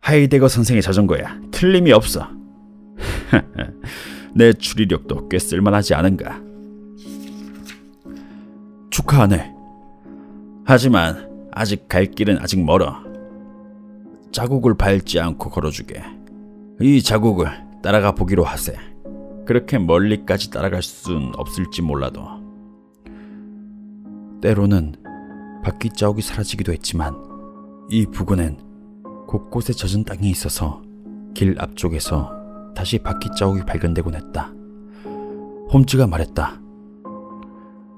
하이데거 선생의 자전거야. 틀림이 없어. 내 추리력도 꽤 쓸만하지 않은가? 축하하네. 하지만 아직 갈 길은 아직 멀어. 자국을 밟지 않고 걸어주게. 이 자국을 따라가 보기로 하세. 그렇게 멀리까지 따라갈 순 없을지 몰라도. 때로는 바퀴 자국이 사라지기도 했지만 이 부근엔 곳곳에 젖은 땅이 있어서 길 앞쪽에서 다시 바퀴 자국이 발견되곤 했다. 홈즈가 말했다.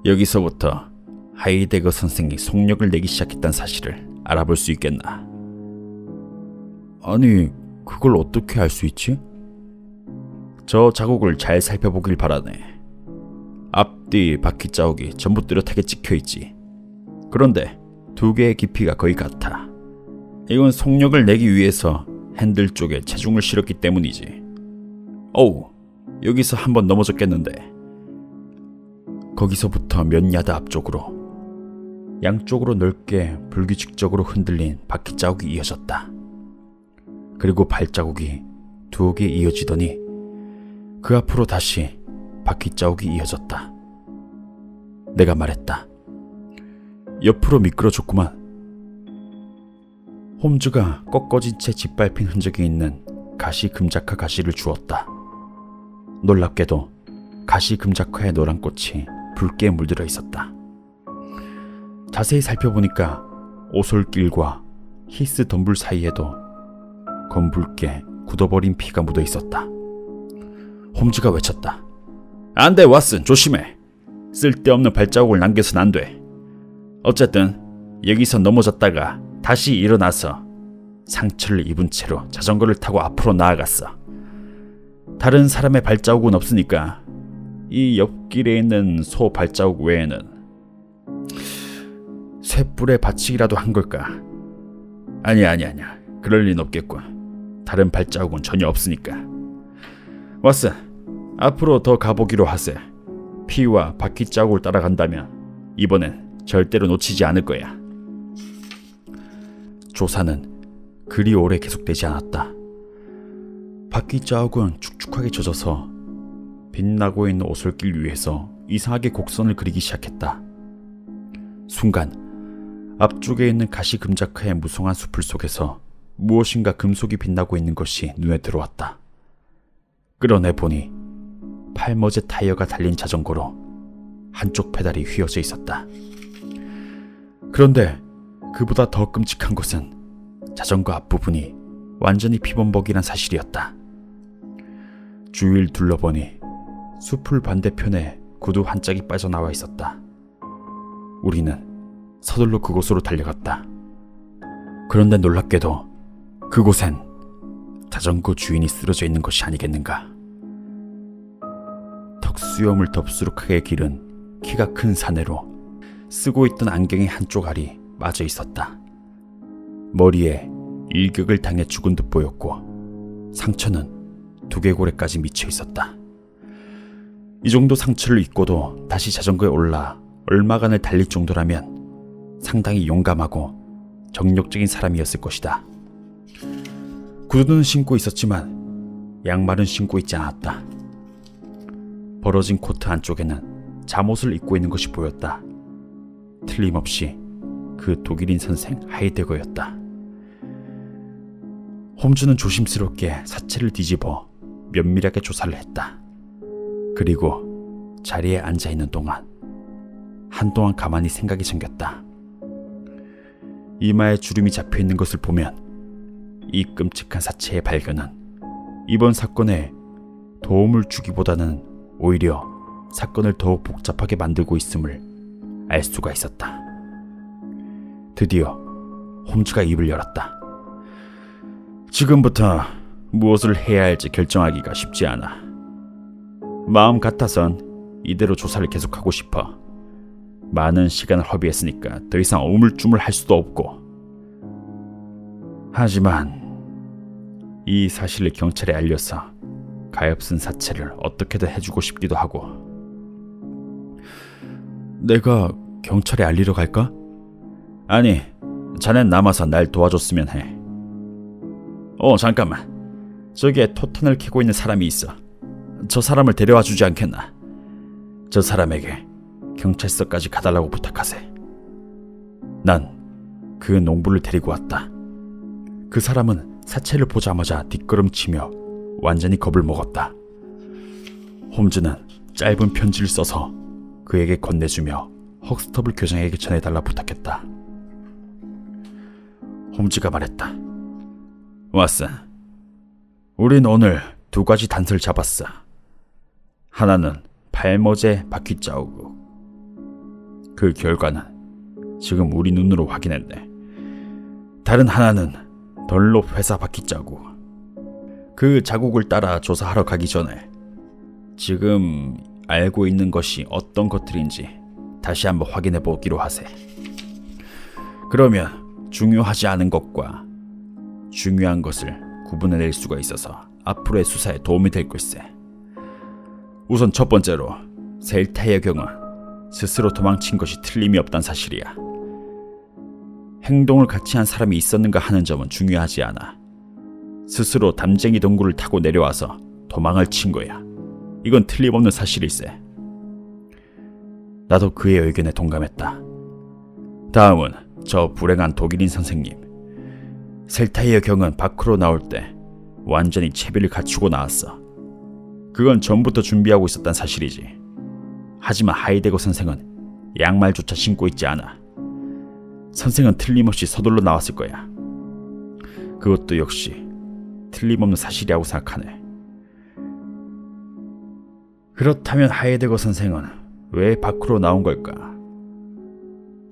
여기서부터 하이데거 선생이 속력을 내기 시작했다는 사실을 알아볼 수 있겠나? 아니, 그걸 어떻게 알 수 있지? 저 자국을 잘 살펴보길 바라네. 앞뒤 바퀴 자국이 전부 뚜렷하게 찍혀있지. 그런데 두 개의 깊이가 거의 같아. 이건 속력을 내기 위해서 핸들 쪽에 체중을 실었기 때문이지. 어우, 여기서 한번 넘어졌겠는데. 거기서부터 몇 야드 앞쪽으로 양쪽으로 넓게 불규칙적으로 흔들린 바퀴 자국이 이어졌다. 그리고 발자국이 두 개 이어지더니 그 앞으로 다시 바퀴 자국이 이어졌다. 내가 말했다. 옆으로 미끄러졌구만. 홈즈가 꺾어진 채 짓밟힌 흔적이 있는 가시 금작화 가시를 주었다. 놀랍게도 가시 금작화의 노란 꽃이 붉게 물들어 있었다. 자세히 살펴보니까 오솔길과 히스 덤불 사이에도 검붉게 굳어버린 피가 묻어 있었다. 홈즈가 외쳤다. 안 돼, 왓슨, 조심해. 쓸데없는 발자국을 남겨선 안 돼. 어쨌든 여기서 넘어졌다가 다시 일어나서 상처를 입은 채로 자전거를 타고 앞으로 나아갔어. 다른 사람의 발자국은 없으니까 이 옆길에 있는 소 발자국 외에는 쇳불에 받치기라도 한 걸까? 아니야. 그럴 리는 없겠군. 다른 발자국은 전혀 없으니까. 왓슨, 앞으로 더 가보기로 하세. 피와 바퀴 자국을 따라간다면 이번엔 절대로 놓치지 않을 거야. 조사는 그리 오래 계속되지 않았다. 바퀴 자국은 축축하게 젖어서 빛나고 있는 오솔길 위에서 이상하게 곡선을 그리기 시작했다. 순간 앞쪽에 있는 가시 금작화의 무성한 숲을 속에서 무엇인가 금속이 빛나고 있는 것이 눈에 들어왔다. 끌어내 보니 팔머제 타이어가 달린 자전거로 한쪽 페달이 휘어져 있었다. 그런데 그보다 더 끔찍한 것은 자전거 앞부분이 완전히 피범벅이란 사실이었다. 주위를 둘러보니 숲풀 반대편에 구두 한 짝이 빠져나와 있었다. 우리는 서둘러 그곳으로 달려갔다. 그런데 놀랍게도 그곳엔 자전거 주인이 쓰러져 있는 것이 아니겠는가. 턱수염을 덥수룩하게 기른 키가 큰 사내로 쓰고 있던 안경의 한쪽 알이 맞아 있었다. 머리에 일격을 당해 죽은 듯 보였고 상처는 두개골에까지 미쳐 있었다. 이 정도 상처를 입고도 다시 자전거에 올라 얼마간을 달릴 정도라면 상당히 용감하고 정력적인 사람이었을 것이다. 구두는 신고 있었지만 양말은 신고 있지 않았다. 벌어진 코트 안쪽에는 잠옷을 입고 있는 것이 보였다. 틀림없이 그 독일인 선생 하이데거였다. 홈즈는 조심스럽게 사체를 뒤집어 면밀하게 조사를 했다. 그리고 자리에 앉아있는 동안 한동안 가만히 생각이 잠겼다. 이마에 주름이 잡혀있는 것을 보면 이 끔찍한 사체의 발견은 이번 사건에 도움을 주기보다는 오히려 사건을 더욱 복잡하게 만들고 있음을 알 수가 있었다. 드디어 홈즈가 입을 열었다. 지금부터 무엇을 해야 할지 결정하기가 쉽지 않아. 마음 같아선 이대로 조사를 계속하고 싶어. 많은 시간을 허비했으니까 더 이상 우물쭈물 할 수도 없고. 하지만 이 사실을 경찰에 알려서 가엾은 사체를 어떻게든 해주고 싶기도 하고. 내가 경찰에 알리러 갈까? 아니, 자넨 남아서 날 도와줬으면 해. 잠깐만. 저기에 토탄을 켜고 있는 사람이 있어. 저 사람을 데려와 주지 않겠나? 저 사람에게 경찰서까지 가달라고 부탁하세. 난 그 농부를 데리고 왔다. 그 사람은 사체를 보자마자 뒷걸음치며 완전히 겁을 먹었다. 홈즈는 짧은 편지를 써서 그에게 건네주며 헉스터블 교장에게 전해달라 부탁했다. 홈즈가 말했다. 왓슨, 우린 오늘 2가지 단서를 잡았어. 하나는 발머제 바퀴 자국. 그 결과는 지금 우리 눈으로 확인했네. 다른 하나는 덜롭 회사 바퀴 자국. 그 자국을 따라 조사하러 가기 전에 지금 알고 있는 것이 어떤 것들인지 다시 한번 확인해 보기로 하세. 그러면 중요하지 않은 것과 중요한 것을 구분해낼 수가 있어서 앞으로의 수사에 도움이 될 걸세. 우선 첫 번째로 셀타의 경우 스스로 도망친 것이 틀림이 없다는 사실이야. 행동을 같이 한 사람이 있었는가 하는 점은 중요하지 않아. 스스로 담쟁이 동굴을 타고 내려와서 도망을 친 거야. 이건 틀림없는 사실일세. 나도 그의 의견에 동감했다. 다음은 저 불행한 독일인 선생님. 셀타이어 경은 밖으로 나올 때 완전히 채비를 갖추고 나왔어. 그건 전부터 준비하고 있었단 사실이지. 하지만 하이데거 선생은 양말조차 신고 있지 않아. 선생은 틀림없이 서둘러 나왔을 거야. 그것도 역시 틀림없는 사실이라고 생각하네. 그렇다면 하이데거 선생은 왜 밖으로 나온 걸까?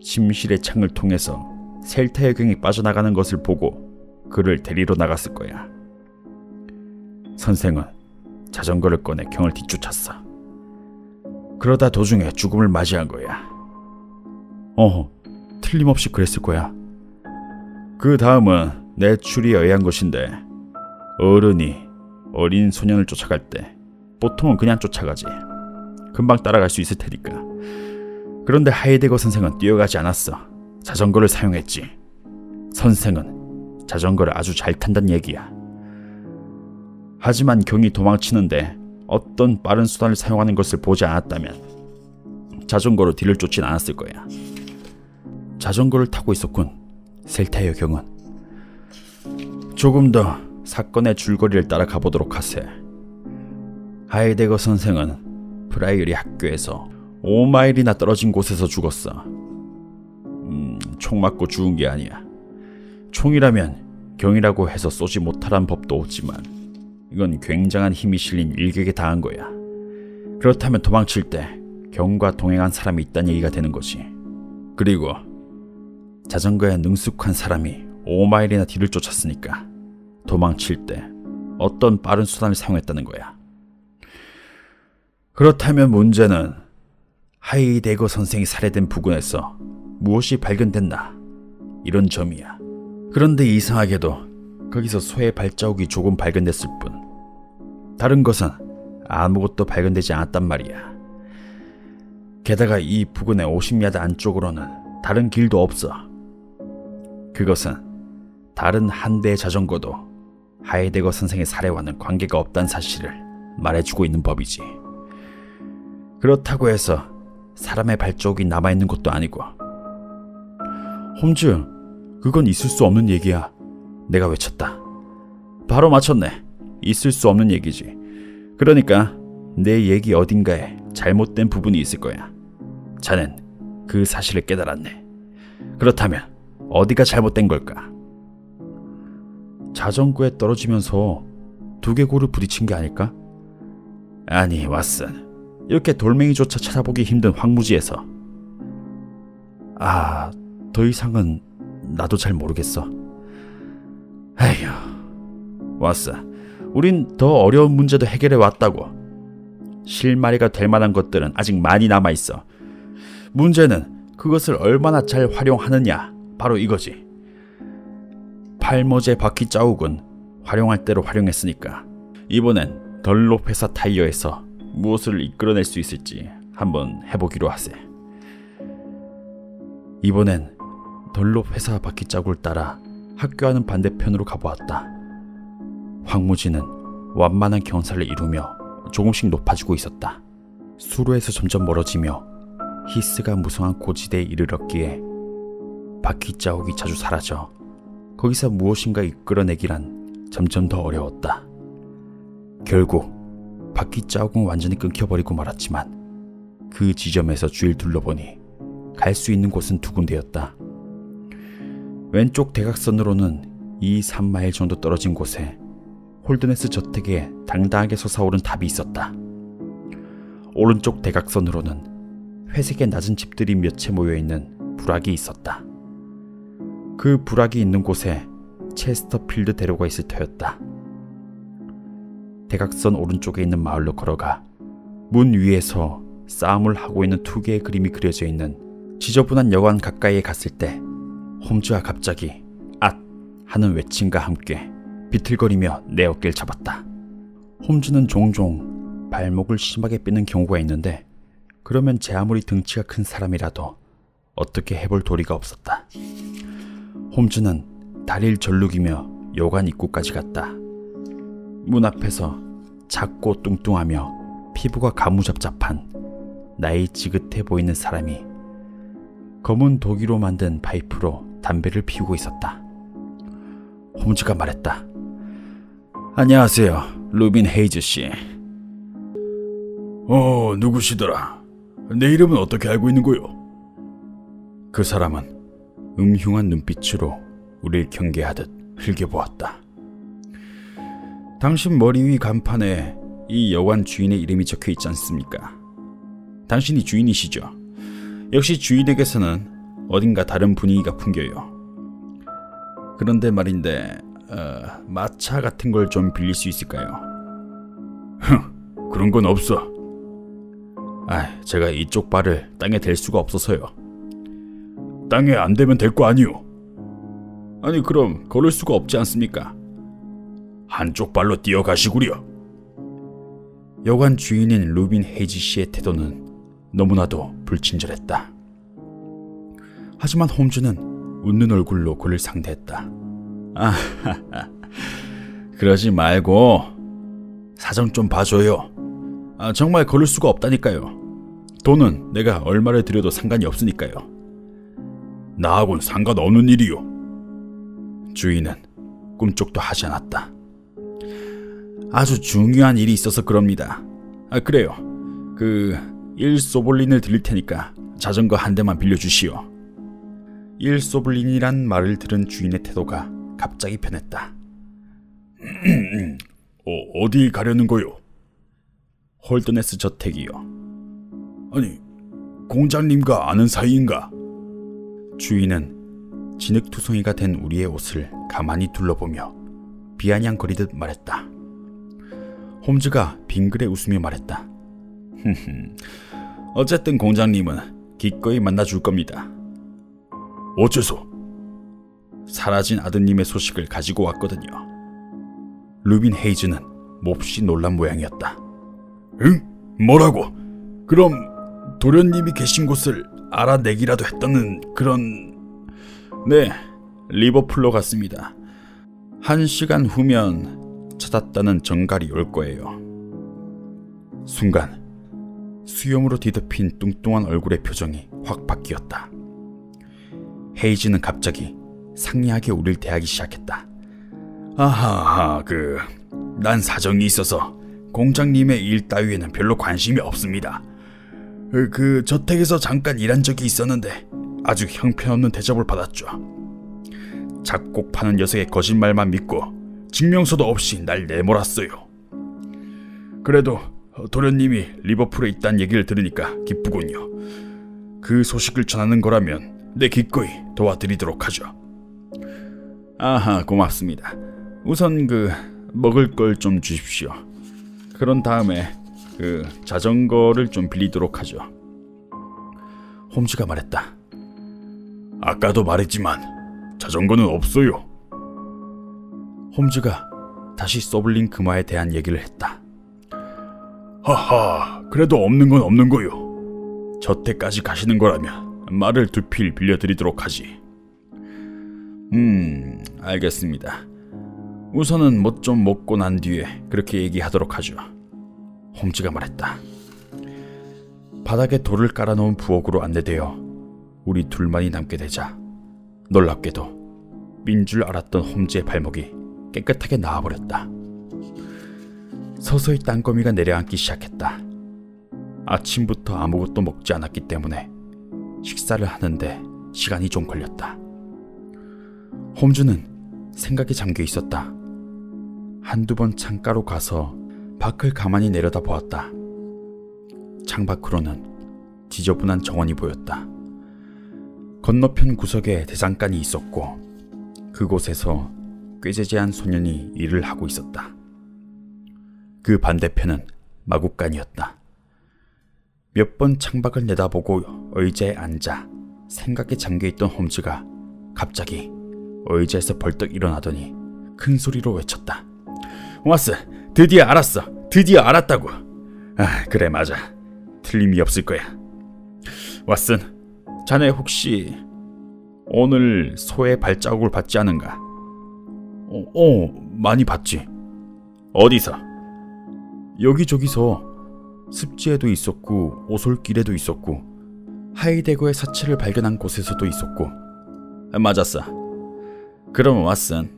침실의 창을 통해서 셀타의 경이 빠져나가는 것을 보고 그를 데리러 나갔을 거야. 선생은 자전거를 꺼내 경을 뒤쫓았어. 그러다 도중에 죽음을 맞이한 거야. 틀림없이 그랬을 거야. 그 다음은 내 추리에 의한 것인데, 어른이 어린 소년을 쫓아갈 때 보통은 그냥 쫓아가지. 금방 따라갈 수 있을 테니까. 그런데 하이데거 선생은 뛰어가지 않았어. 자전거를 사용했지. 선생은 자전거를 아주 잘 탄다는 얘기야. 하지만 경이 도망치는데 어떤 빠른 수단을 사용하는 것을 보지 않았다면 자전거로 뒤를 쫓진 않았을 거야. 자전거를 타고 있었군, 셀타이어 경은. 조금 더 사건의 줄거리를 따라 가보도록 하세. 하이데거 선생은 프라이어리 학교에서 5마일이나 떨어진 곳에서 죽었어. 총 맞고 죽은 게 아니야. 총이라면 경이라고 해서 쏘지 못하란 법도 없지만 이건 굉장한 힘이 실린 일격에 당한 거야. 그렇다면 도망칠 때 경과 동행한 사람이 있다는 얘기가 되는 거지. 그리고 자전거에 능숙한 사람이 5마일이나 뒤를 쫓았으니까 도망칠 때 어떤 빠른 수단을 사용했다는 거야. 그렇다면 문제는 하이데거 선생이 살해된 부근에서 무엇이 발견됐나, 이런 점이야. 그런데 이상하게도 거기서 소의 발자국이 조금 발견됐을 뿐 다른 것은 아무것도 발견되지 않았단 말이야. 게다가 이 부근의 50야드 안쪽으로는 다른 길도 없어. 그것은 다른 한 대의 자전거도 하이데거 선생의 살해와는 관계가 없다는 사실을 말해주고 있는 법이지. 그렇다고 해서 사람의 발자국이 남아있는 것도 아니고. 홈즈, 그건 있을 수 없는 얘기야. 내가 외쳤다. 바로 맞췄네. 있을 수 없는 얘기지. 그러니까 내 얘기 어딘가에 잘못된 부분이 있을 거야. 자넨 그 사실을 깨달았네. 그렇다면 어디가 잘못된 걸까? 자전거에 떨어지면서 두개골을 부딪힌 게 아닐까? 아니, 왓슨. 이렇게 돌멩이조차 찾아보기 힘든 황무지에서. 더 이상은 나도 잘 모르겠어. 에휴, 왓슨. 우린 더 어려운 문제도 해결해 왔다고. 실마리가 될 만한 것들은 아직 많이 남아있어. 문제는 그것을 얼마나 잘 활용하느냐, 바로 이거지. 팔모제 바퀴 자욱은 활용할 대로 활용했으니까 이번엔 덜롭 회사 타이어에서 무엇을 이끌어낼 수 있을지 한번 해보기로 하세. 이번엔 덜롭 회사 바퀴 자국을 따라 학교와는 반대편으로 가보았다. 황무지는 완만한 경사를 이루며 조금씩 높아지고 있었다. 수로에서 점점 멀어지며 히스가 무성한 고지대에 이르렀기에 바퀴 자국이 자주 사라져 거기서 무엇인가 이끌어내기란 점점 더 어려웠다. 결국 바퀴 자국은 완전히 끊겨버리고 말았지만 그 지점에서 주위를 둘러보니 갈 수 있는 곳은 두 군데였다. 왼쪽 대각선으로는 2-3마일 정도 떨어진 곳에 홀드네스 저택에 당당하게 솟아오른 답이 있었다. 오른쪽 대각선으로는 회색의 낮은 집들이 몇 채 모여있는 부락이 있었다. 그 부락이 있는 곳에 체스터필드 대로가 있을 터였다. 대각선 오른쪽에 있는 마을로 걸어가 문 위에서 싸움을 하고 있는 두 개의 그림이 그려져 있는 지저분한 여관 가까이에 갔을 때 홈즈가 갑자기 앗! 하는 외침과 함께 비틀거리며 내 어깨를 잡았다. 홈즈는 종종 발목을 심하게 삐는 경우가 있는데 그러면 제 아무리 등치가 큰 사람이라도 어떻게 해볼 도리가 없었다. 홈즈는 다리를 절룩이며 여관 입구까지 갔다. 문 앞에서 작고 뚱뚱하며 피부가 가무잡잡한 나이 지긋해 보이는 사람이 검은 도기로 만든 파이프로 담배를 피우고 있었다. 홈즈가 말했다. 안녕하세요, 루빈 헤이즈 씨. 누구시더라? 내 이름은 어떻게 알고 있는 거요? 그 사람은 음흉한 눈빛으로 우릴 경계하듯 흘겨보았다. 당신 머리 위 간판에 이 여관 주인의 이름이 적혀 있지 않습니까? 당신이 주인이시죠? 역시 주인에게서는 어딘가 다른 분위기가 풍겨요. 그런데 말인데 마차 같은 걸 좀 빌릴 수 있을까요? 그런 건 없어. 제가 이쪽 발을 땅에 댈 수가 없어서요. 땅에 안 대면 될 거 아니오? 아니, 그럼 걸을 수가 없지 않습니까? 한쪽 발로 뛰어가시구려. 여관 주인인 루빈 헤이지 씨의 태도는 너무나도 불친절했다. 하지만 홈즈는 웃는 얼굴로 그를 상대했다. 그러지 말고 사정 좀 봐줘요. 정말 걸을 수가 없다니까요. 돈은 내가 얼마를 들여도 상관이 없으니까요. 나하고는 상관없는 일이요. 주인은 꿈쩍도 하지 않았다. 아주 중요한 일이 있어서 그럽니다. 그래요. 그 1소블린을 드릴 테니까 자전거 한 대만 빌려주시오. 1소블린이란 말을 들은 주인의 태도가 갑자기 변했다. 어디 가려는 거요? 홀드네스 저택이요. 아니, 공장님과 아는 사이인가? 주인은 진흙투성이가 된 우리의 옷을 가만히 둘러보며 비아냥거리듯 말했다. 홈즈가 빙그레 웃으며 말했다. 어쨌든 공장님은 기꺼이 만나줄 겁니다. 어째서? 사라진 아드님의 소식을 가지고 왔거든요. 루빈 헤이즈는 몹시 놀란 모양이었다. 응? 뭐라고? 그럼 도련님이 계신 곳을 알아내기라도 했다는 그런... 네, 리버풀로 갔습니다. 1시간 후면 찾았다는 정갈이 올 거예요. 순간 수염으로 뒤덮인 뚱뚱한 얼굴의 표정이 확 바뀌었다. 헤이즈는 갑자기 상냥하게 우릴 대하기 시작했다. 아하, 난 사정이 있어서 공장님의 일 따위에는 별로 관심이 없습니다. 저택에서 잠깐 일한 적이 있었는데 아주 형편없는 대접을 받았죠. 작곡 파는 녀석의 거짓말만 믿고 증명서도 없이 날 내몰았어요. 그래도 도련님이 리버풀에 있다는 얘기를 들으니까 기쁘군요. 그 소식을 전하는 거라면 내 기꺼이 도와드리도록 하죠. 아하, 고맙습니다. 우선 먹을 걸 좀 주십시오. 그런 다음에 자전거를 좀 빌리도록 하죠. 홈즈가 말했다. 아까도 말했지만 자전거는 없어요. 홈즈가 다시 소블린 금화에 대한 얘기를 했다. 하하, 그래도 없는 건 없는 거요. 저때까지 가시는 거라면 말을 2필 빌려드리도록 하지. 알겠습니다. 우선은 뭐 좀 먹고 난 뒤에 그렇게 얘기하도록 하죠. 홈즈가 말했다. 바닥에 돌을 깔아놓은 부엌으로 안내되어 우리 둘만이 남게 되자 놀랍게도 민 줄 알았던 홈즈의 발목이 깨끗하게 나와버렸다. 서서히 땅거미가 내려앉기 시작했다. 아침부터 아무것도 먹지 않았기 때문에 식사를 하는데 시간이 좀 걸렸다. 홈즈는 생각에 잠겨 있었다. 한두 번 창가로 가서 밖을 가만히 내려다 보았다. 창밖으로는 지저분한 정원이 보였다. 건너편 구석에 대장간이 있었고 그곳에서 꾀재재한 소년이 일을 하고 있었다. 그 반대편은 마구간이었다. 몇 번 창밖을 내다보고 의자에 앉아 생각에 잠겨있던 홈즈가 갑자기 의자에서 벌떡 일어나더니 큰 소리로 외쳤다. 왓슨, 드디어 알았어. 드디어 알았다고. 그래, 맞아. 틀림이 없을 거야. 왓슨, 자네 혹시 오늘 소의 발자국을 봤지 않은가? 많이 봤지. 어디서? 여기저기서. 습지에도 있었고 오솔길에도 있었고 하이데거의 사체를 발견한 곳에서도 있었고. 맞았어. 그럼 왓슨,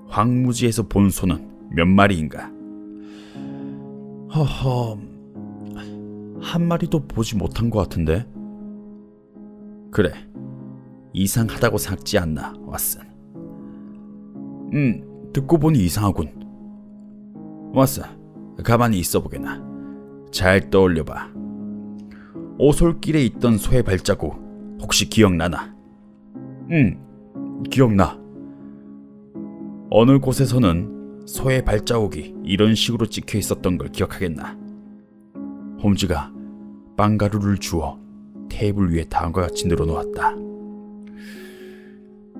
황무지에서 본 소는 몇 마리인가? 허허, 한 마리도 보지 못한 것 같은데. 그래, 이상하다고 생각지 않나, 왓슨? 듣고 보니 이상하군. 왓슨, 가만히 있어보게나. 잘 떠올려봐. 오솔길에 있던 소의 발자국 혹시 기억나나? 기억나. 어느 곳에서는 소의 발자국이 이런 식으로 찍혀 있었던 걸 기억하겠나? 홈즈가 빵가루를 주워 테이블 위에 다음과 같이 늘어놓았다.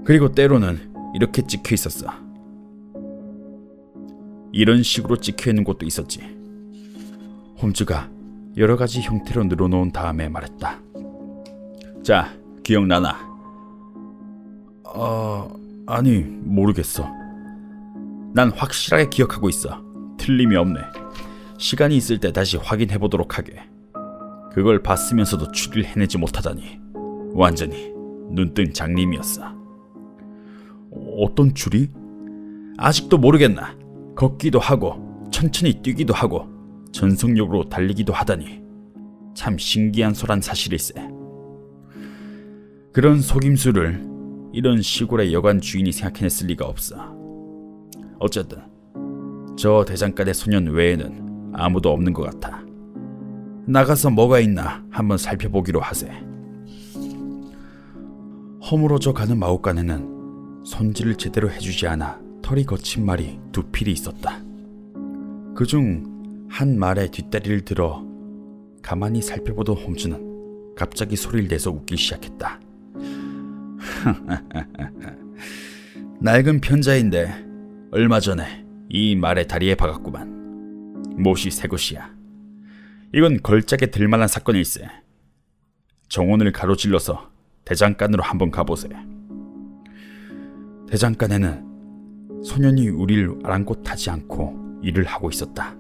그리고 때로는 이렇게 찍혀 있었어. 이런 식으로 찍혀 있는 곳도 있었지. 홈즈가 여러 가지 형태로 늘어놓은 다음에 말했다. 자, 기억나나? 아니, 모르겠어. 난 확실하게 기억하고 있어. 틀림이 없네. 시간이 있을 때 다시 확인해보도록 하게. 그걸 봤으면서도 추리를 해내지 못하다니 완전히 눈뜬 장님이었어. 어떤 추리? 아직도 모르겠나? 걷기도 하고 천천히 뛰기도 하고 전속력으로 달리기도 하다니 참 신기한 소란 사실일세. 그런 속임수를 이런 시골의 여관 주인이 생각해냈을 리가 없어. 어쨌든 저 대장간의 소년 외에는 아무도 없는 것 같아. 나가서 뭐가 있나 한번 살펴보기로 하세. 허물어져 가는 마구간에는 손질을 제대로 해주지 않아 털이 거친 말이 2필이 있었다. 그중 한 말의 뒷다리를 들어 가만히 살펴보던 홈즈는 갑자기 소리를 내서 웃기 시작했다. 낡은 편자인데 얼마 전에 이 말의 다리에 박았구만. 못이 새 것이야. 이건 걸작에 들만한 사건일세. 정원을 가로질러서 대장간으로 한번 가보세. 대장간에는 소년이 우리를 아랑곳하지 않고 일을 하고 있었다.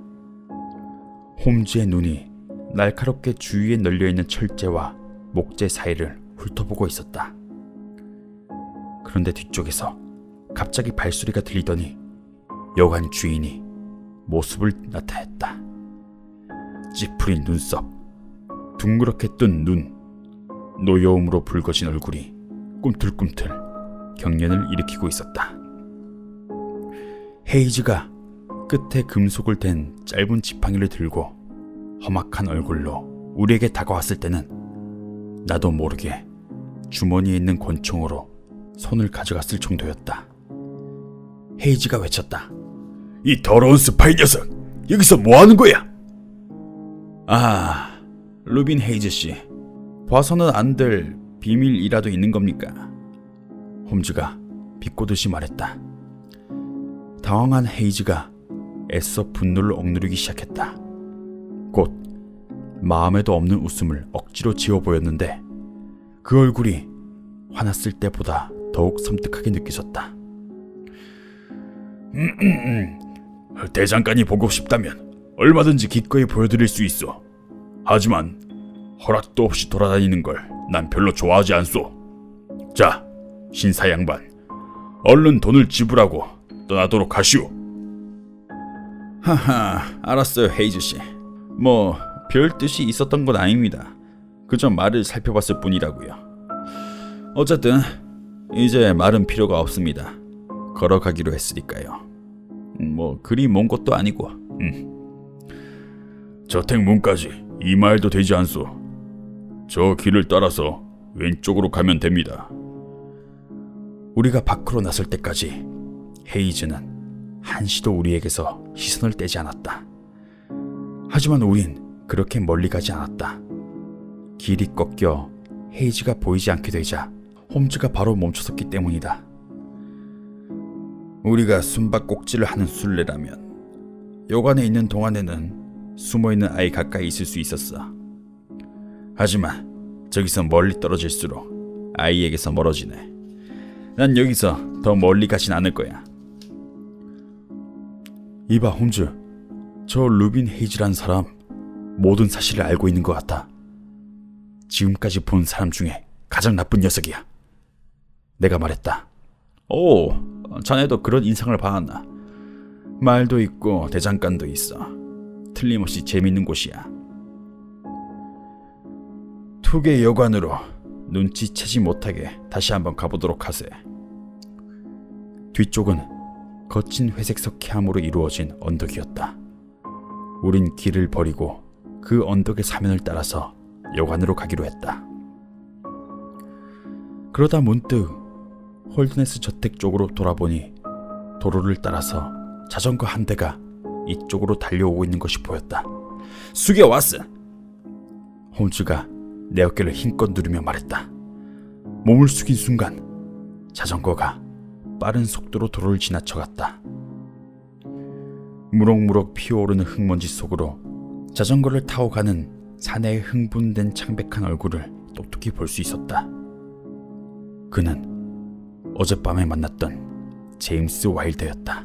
홈즈의 눈이 날카롭게 주위에 널려있는 철제와 목재 사이를 훑어보고 있었다. 그런데 뒤쪽에서 갑자기 발소리가 들리더니 여관 주인이 모습을 나타냈다. 찌푸린 눈썹, 둥그렇게 뜬 눈, 노여움으로 붉어진 얼굴이 꿈틀꿈틀 경련을 일으키고 있었다. 헤이즈가 끝에 금속을 댄 짧은 지팡이를 들고 험악한 얼굴로 우리에게 다가왔을 때는 나도 모르게 주머니에 있는 권총으로 손을 가져갔을 정도였다. 헤이즈가 외쳤다. 이 더러운 스파이 녀석! 여기서 뭐하는 거야? 아, 루빈 헤이즈 씨, 봐서는 안 될 비밀이라도 있는 겁니까? 홈즈가 비꼬듯이 말했다. 당황한 헤이즈가 애써 분노를 억누르기 시작했다. 곧 마음에도 없는 웃음을 억지로 지어 보였는데 그 얼굴이 화났을 때보다 더욱 섬뜩하게 느껴졌다. 대장간이 보고 싶다면 얼마든지 기꺼이 보여드릴 수 있어. 하지만 허락도 없이 돌아다니는 걸 난 별로 좋아하지 않소. 자, 신사 양반, 얼른 돈을 지불하고 떠나도록 하시오. 하하, 알았어요, 헤이즈 씨. 뭐 별 뜻이 있었던 건 아닙니다. 그저 말을 살펴봤을 뿐이라고요. 어쨌든 이제 말은 필요가 없습니다. 걸어가기로 했으니까요. 뭐 그리 먼 것도 아니고. 저택문까지 2마일도 되지 않소. 저 길을 따라서 왼쪽으로 가면 됩니다. 우리가 밖으로 나설 때까지 헤이즈는 한시도 우리에게서 시선을 떼지 않았다. 하지만 우린 그렇게 멀리 가지 않았다. 길이 꺾여 헤이즈가 보이지 않게 되자 홈즈가 바로 멈춰섰기 때문이다. 우리가 숨바꼭질을 하는 술래라면 여관에 있는 동안에는 숨어있는 아이 가까이 있을 수 있었어. 하지만 저기서 멀리 떨어질수록 아이에게서 멀어지네. 난 여기서 더 멀리 가진 않을 거야. 이봐, 홈즈. 저 루빈 헤이즈란 사람 모든 사실을 알고 있는 것 같아. 지금까지 본 사람 중에 가장 나쁜 녀석이야. 내가 말했다. 오, 자네도 그런 인상을 받았나? 말도 있고 대장간도 있어. 틀림없이 재밌는 곳이야. 투개 여관으로 눈치채지 못하게 다시 한번 가보도록 하세. 뒤쪽은 거친 회색 석회암으로 이루어진 언덕이었다. 우린 길을 버리고 그 언덕의 사면을 따라서 여관으로 가기로 했다. 그러다 문득 홀드네스 저택 쪽으로 돌아보니 도로를 따라서 자전거 한 대가 이쪽으로 달려오고 있는 것이 보였다. 숙여, 왓슨! 홈즈가 내 어깨를 힘껏 누르며 말했다. 몸을 숙인 순간 자전거가 빠른 속도로 도로를 지나쳐갔다. 무럭무럭 피어오르는 흙먼지 속으로 자전거를 타고 가는 사내의 흥분된 창백한 얼굴을 똑똑히 볼 수 있었다. 그는 어젯밤에 만났던 제임스 와일더였다.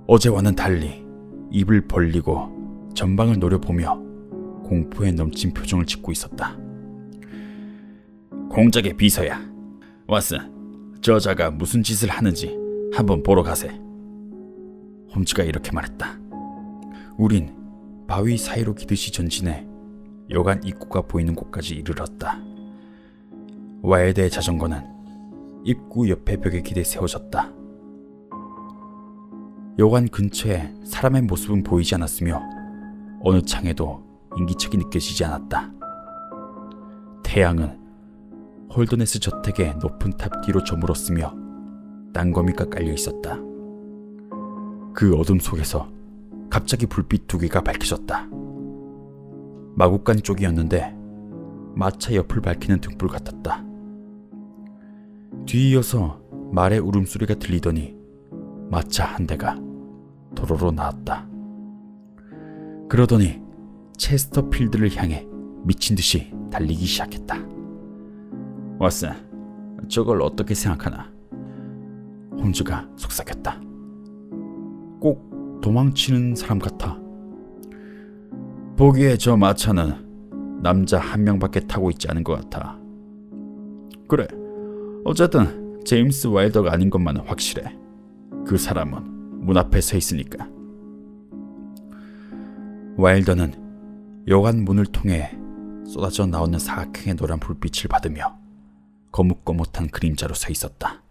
어제와는 달리 입을 벌리고 전방을 노려보며 공포에 넘친 표정을 짓고 있었다. 공작의 비서야. 왓슨, 저자가 무슨 짓을 하는지 한번 보러 가세. 홈즈가 이렇게 말했다. 우린 바위 사이로 기듯이 전진해 여관 입구가 보이는 곳까지 이르렀다. 와일드의 자전거는 입구 옆에 벽에 기대 세워졌다. 여관 근처에 사람의 모습은 보이지 않았으며 어느 창에도 인기척이 느껴지지 않았다. 태양은 홀더네스 저택의 높은 탑 뒤로 저물었으며 땅거미가 깔려 있었다. 그 어둠 속에서 갑자기 불빛 2개가 밝혀졌다. 마구간 쪽이었는데 마차 옆을 밝히는 등불 같았다. 뒤이어서 말의 울음소리가 들리더니 마차 한 대가 도로로 나왔다. 그러더니 체스터필드를 향해 미친 듯이 달리기 시작했다. 왓슨, 저걸 어떻게 생각하나? 홈즈가 속삭였다. 꼭 도망치는 사람 같아. 보기에 저 마차는 남자 한 명밖에 타고 있지 않은 것 같아. 그래, 어쨌든 제임스 와일더가 아닌 것만은 확실해. 그 사람은 문 앞에 서 있으니까. 와일더는 여관 문을 통해 쏟아져 나오는 사각형의 노란 불빛을 받으며 거뭇거뭇한 그림자로 서 있었다.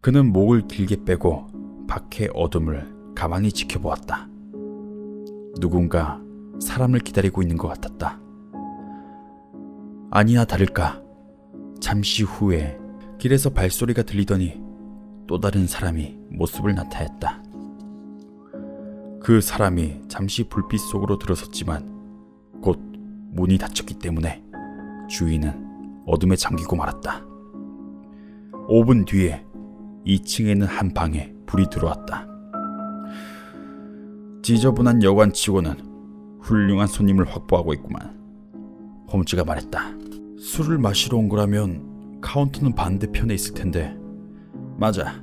그는 목을 길게 빼고 밖의 어둠을 가만히 지켜보았다. 누군가 사람을 기다리고 있는 것 같았다. 아니나 다를까 잠시 후에 길에서 발소리가 들리더니 또 다른 사람이 모습을 나타냈다. 그 사람이 잠시 불빛 속으로 들어섰지만 곧 문이 닫혔기 때문에 주인은 어둠에 잠기고 말았다. 5분 뒤에 2층에 있는 한 방에 불이 들어왔다. 지저분한 여관치고는 훌륭한 손님을 확보하고 있구만. 홈즈가 말했다. 술을 마시러 온 거라면 카운터는 반대편에 있을 텐데. 맞아.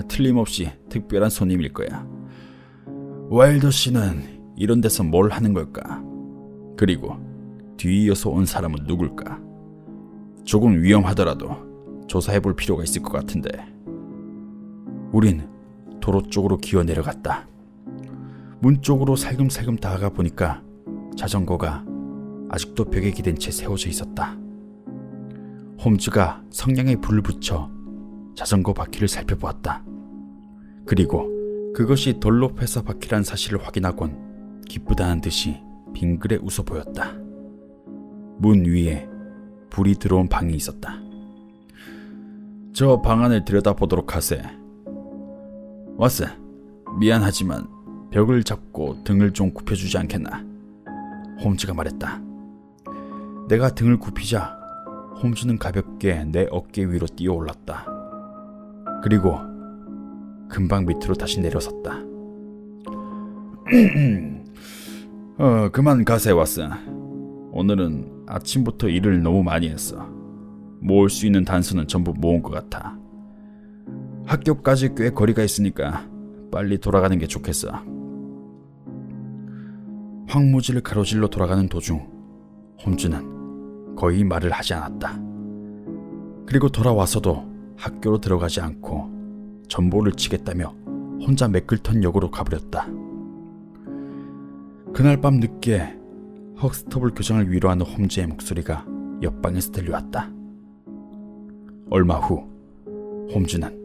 틀림없이 특별한 손님일 거야. 와일더 씨는 이런 데서 뭘 하는 걸까? 그리고 뒤이어서 온 사람은 누굴까? 조금 위험하더라도 조사해볼 필요가 있을 것 같은데. 우린 도로 쪽으로 기어 내려갔다. 문 쪽으로 살금살금 다가가 보니까 자전거가 아직도 벽에 기댄 채 세워져 있었다. 홈즈가 성냥에 불을 붙여 자전거 바퀴를 살펴보았다. 그리고 그것이 덜로페사 바퀴란 사실을 확인하곤 기쁘다는 듯이 빙그레 웃어 보였다. 문 위에 불이 들어온 방이 있었다. 저 방 안을 들여다보도록 하세. 왓슨, 미안하지만 벽을 잡고 등을 좀 굽혀주지 않겠나? 홈즈가 말했다. 내가 등을 굽히자 홈즈는 가볍게 내 어깨 위로 뛰어올랐다. 그리고 금방 밑으로 다시 내려섰다. 그만 가세, 왓슨. 오늘은 아침부터 일을 너무 많이 했어. 모을 수 있는 단서는 전부 모은 것 같아. 학교까지 꽤 거리가 있으니까 빨리 돌아가는 게 좋겠어. 황무지를 가로질러 돌아가는 도중 홈즈는 거의 말을 하지 않았다. 그리고 돌아와서도 학교로 들어가지 않고 전보를 치겠다며 혼자 매끌턴 역으로 가버렸다. 그날 밤 늦게 헉스터블 교장을 위로하는 홈즈의 목소리가 옆방에서 들려왔다. 얼마 후 홈즈는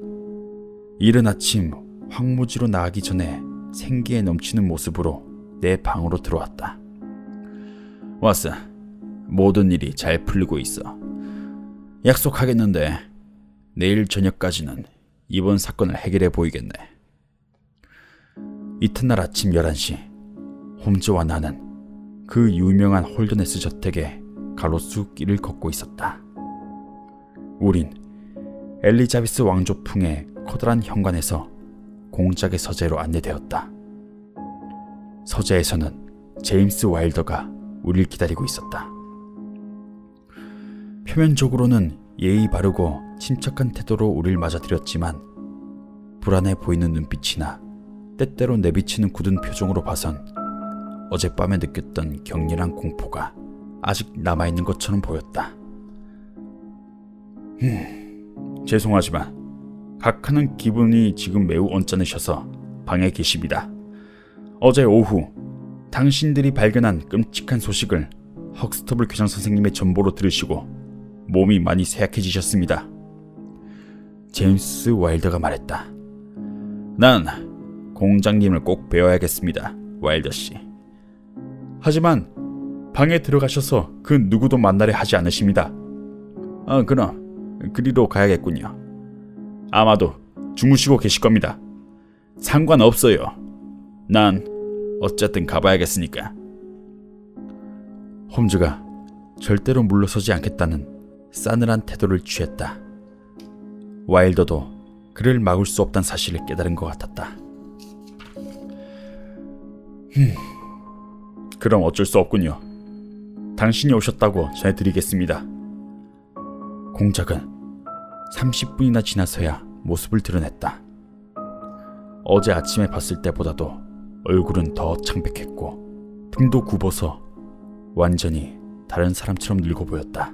이른 아침 황무지로 나가기 전에 생기에 넘치는 모습으로 내 방으로 들어왔다. 왓슨, 모든 일이 잘 풀리고 있어. 약속하겠는데 내일 저녁까지는 이번 사건을 해결해 보이겠네. 이튿날 아침 11시 홈즈와 나는 그 유명한 홀더네스 저택의 가로수 길을 걷고 있었다. 우린 엘리자베스 왕조풍의 커다란 현관에서 공작의 서재로 안내되었다. 서재에서는 제임스 와일더가 우릴 기다리고 있었다. 표면적으로는 예의 바르고 침착한 태도로 우릴 맞아들였지만 불안해 보이는 눈빛이나 때때로 내비치는 굳은 표정으로 봐선 어젯밤에 느꼈던 격렬한 공포가 아직 남아있는 것처럼 보였다. 죄송하지만 각하는 기분이 지금 매우 언짢으셔서 방에 계십니다. 어제 오후 당신들이 발견한 끔찍한 소식을 헉스터블 교장 선생님의 전보로 들으시고 몸이 많이 쇠약해지셨습니다. 제임스 와일더가 말했다. 난 공장님을 꼭 뵈어야겠습니다, 와일더 씨. 하지만 방에 들어가셔서 그 누구도 만나려 하지 않으십니다. 그럼 그리로 가야겠군요. 아마도 주무시고 계실 겁니다. 상관없어요. 난 어쨌든 가봐야겠으니까. 홈즈가 절대로 물러서지 않겠다는 싸늘한 태도를 취했다. 와일더도 그를 막을 수 없다는 사실을 깨달은 것 같았다. 그럼 어쩔 수 없군요. 당신이 오셨다고 전해드리겠습니다. 공작은 30분이나 지나서야 모습을 드러냈다. 어제 아침에 봤을 때보다도 얼굴은 더 창백했고 등도 굽어서 완전히 다른 사람처럼 늙어 보였다.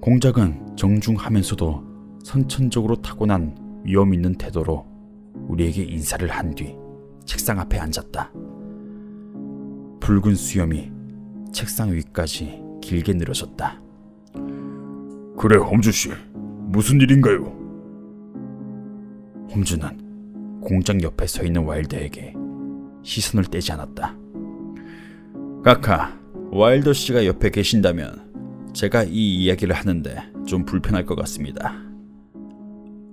공작은 정중하면서도 선천적으로 타고난 위험 있는 태도로 우리에게 인사를 한 뒤 책상 앞에 앉았다. 붉은 수염이 책상 위까지 길게 늘어졌다. 그래, 홈즈씨. 무슨 일인가요? 홈즈는 공장 옆에 서 있는 와일더에게 시선을 떼지 않았다. 카카, 와일더 씨가 옆에 계신다면 제가 이 이야기를 하는데 좀 불편할 것 같습니다.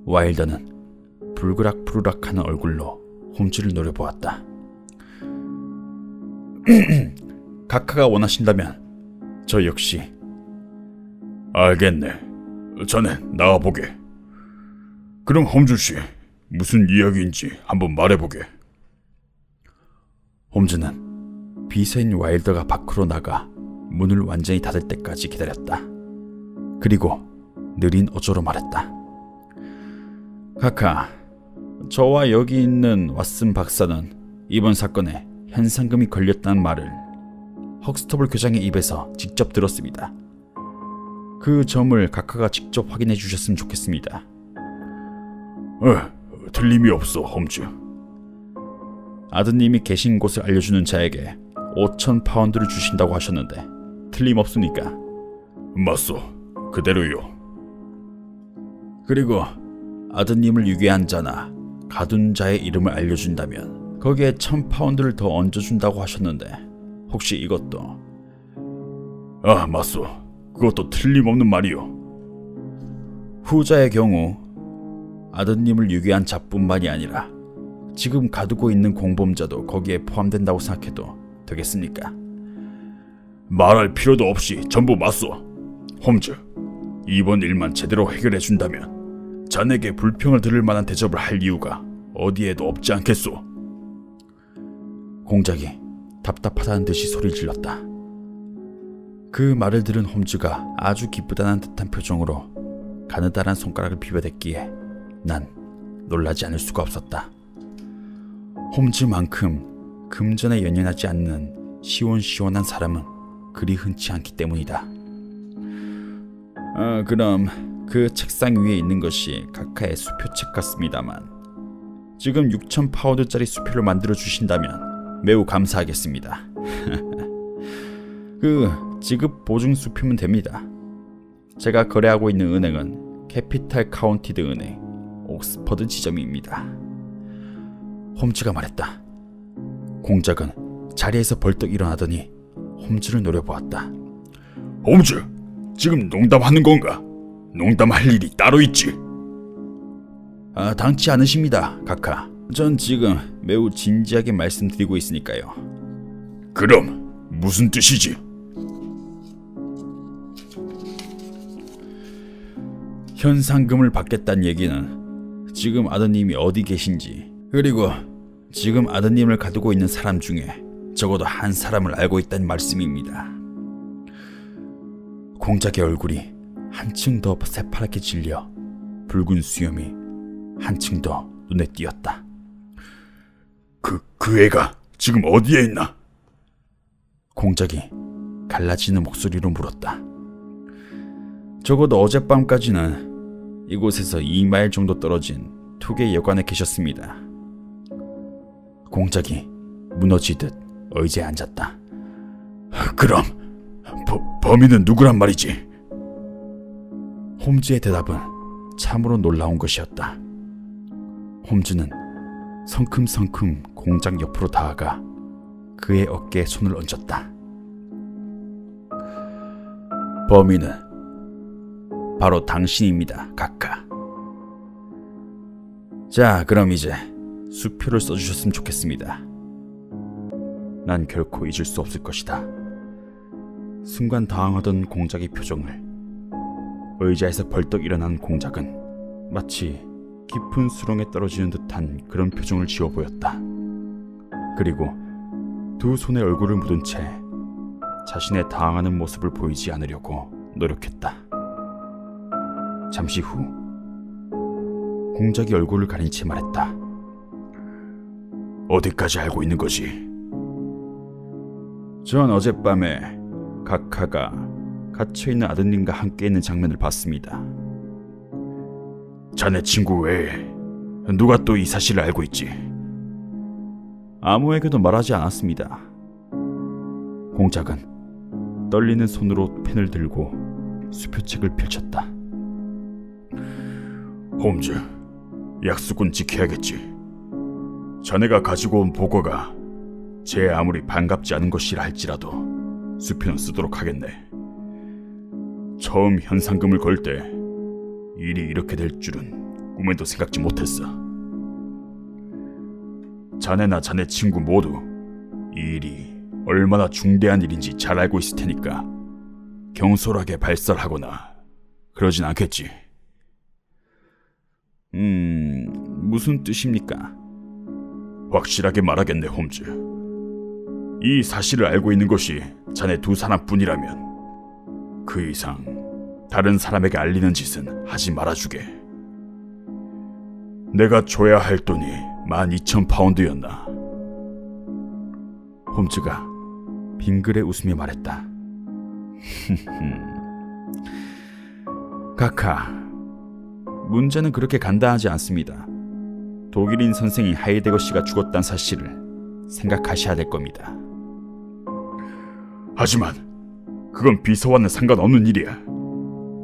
와일더는 불그락불그락하는 얼굴로 홈즈를 노려보았다. 카카가 원하신다면 저 역시. 알겠네. 자네 나와보게. 그럼 홈즈씨, 무슨 이야기인지 한번 말해보게. 홈즈는 비서인 와일더가 밖으로 나가 문을 완전히 닫을 때까지 기다렸다. 그리고 느린 어조로 말했다. 카카, 저와 여기 있는 왓슨 박사는 이번 사건에 현상금이 걸렸다는 말을 헉스터블 교장의 입에서 직접 들었습니다. 그 점을 카카가 직접 확인해 주셨으면 좋겠습니다. 틀림이 없어, 홈즈. 아드님이 계신 곳을 알려주는 자에게 5,000파운드를 주신다고 하셨는데 틀림없습니까? 맞소. 그대로요. 그리고 아드님을 유괴한 자나 가둔 자의 이름을 알려준다면 거기에 1,000파운드를 더 얹어준다고 하셨는데 혹시 이것도? 맞소. 그것도 틀림없는 말이요. 후자의 경우 아드님을 유괴한 자뿐만이 아니라 지금 가두고 있는 공범자도 거기에 포함된다고 생각해도 되겠습니까? 말할 필요도 없이 전부 맞소. 홈즈, 이번 일만 제대로 해결해준다면 자네에게 불평을 들을 만한 대접을 할 이유가 어디에도 없지 않겠소. 공작이 답답하다는 듯이 소리를 질렀다. 그 말을 들은 홈즈가 아주 기쁘다는 듯한 표정으로 가느다란 손가락을 비벼댔기에 난 놀라지 않을 수가 없었다. 홈즈만큼 금전에 연연하지 않는 시원시원한 사람은 그리 흔치 않기 때문이다. 그럼 그 책상 위에 있는 것이 카카의 수표책 같습니다만 지금 6,000파운드짜리 수표를 만들어 주신다면 매우 감사하겠습니다. 그 지급 보증 수표면 됩니다. 제가 거래하고 있는 은행은 캐피탈 카운티드 은행 옥스퍼드 지점입니다. 홈즈가 말했다. 공작은 자리에서 벌떡 일어나더니 홈즈를 노려보았다. 홈즈, 지금 농담하는 건가? 농담할 일이 따로 있지. 당치 않으십니다, 카카. 전 지금 매우 진지하게 말씀드리고 있으니까요. 그럼 무슨 뜻이지? 현상금을 받겠다는 얘기는 지금 아드님이 어디 계신지 그리고 지금 아드님을 가두고 있는 사람 중에 적어도 한 사람을 알고 있다는 말씀입니다. 공작의 얼굴이 한층 더 새파랗게 질려 붉은 수염이 한층 더 눈에 띄었다. 그 애가 지금 어디에 있나? 공작이 갈라지는 목소리로 물었다. 적어도 어젯밤까지는 이곳에서 2마일 정도 떨어진 투게 여관에 계셨습니다. 공작이 무너지듯 의자에 앉았다. 그럼 범인은 누구란 말이지? 홈즈의 대답은 참으로 놀라운 것이었다. 홈즈는 성큼성큼 공작 옆으로 다가가 그의 어깨에 손을 얹었다. 범인은 바로 당신입니다, 카카. 자, 그럼 이제 수표를 써주셨으면 좋겠습니다. 난 결코 잊을 수 없을 것이다. 순간 당황하던 공작의 표정을. 의자에서 벌떡 일어난 공작은 마치 깊은 수렁에 떨어지는 듯한 그런 표정을 지어 보였다. 그리고 두 손에 얼굴을 묻은 채 자신의 당황하는 모습을 보이지 않으려고 노력했다. 잠시 후 공작이 얼굴을 가린 채 말했다. 어디까지 알고 있는 거지? 전 어젯밤에 카카가 갇혀있는 아드님과 함께 있는 장면을 봤습니다. 자네 친구 외에 누가 또 이 사실을 알고 있지? 아무에게도 말하지 않았습니다. 공작은 떨리는 손으로 펜을 들고 수표책을 펼쳤다. 홈즈, 약속은 지켜야겠지. 자네가 가지고 온 보고가 제 아무리 반갑지 않은 것이라 할지라도 수표는 쓰도록 하겠네. 처음 현상금을 걸 때 일이 이렇게 될 줄은 꿈에도 생각지 못했어. 자네나 자네 친구 모두 이 일이 얼마나 중대한 일인지 잘 알고 있을 테니까 경솔하게 발설하거나 그러진 않겠지. 무슨 뜻입니까? 확실하게 말하겠네, 홈즈. 이 사실을 알고 있는 것이 자네 두 사람뿐이라면 그 이상 다른 사람에게 알리는 짓은 하지 말아주게. 내가 줘야 할 돈이 12,000파운드였나. 홈즈가 빙그레 웃으며 말했다. 카카, 문제는 그렇게 간단하지 않습니다. 독일인 선생인 하이데거 씨가 죽었다는 사실을 생각하셔야 될 겁니다. 하지만 그건 비서와는 상관없는 일이야.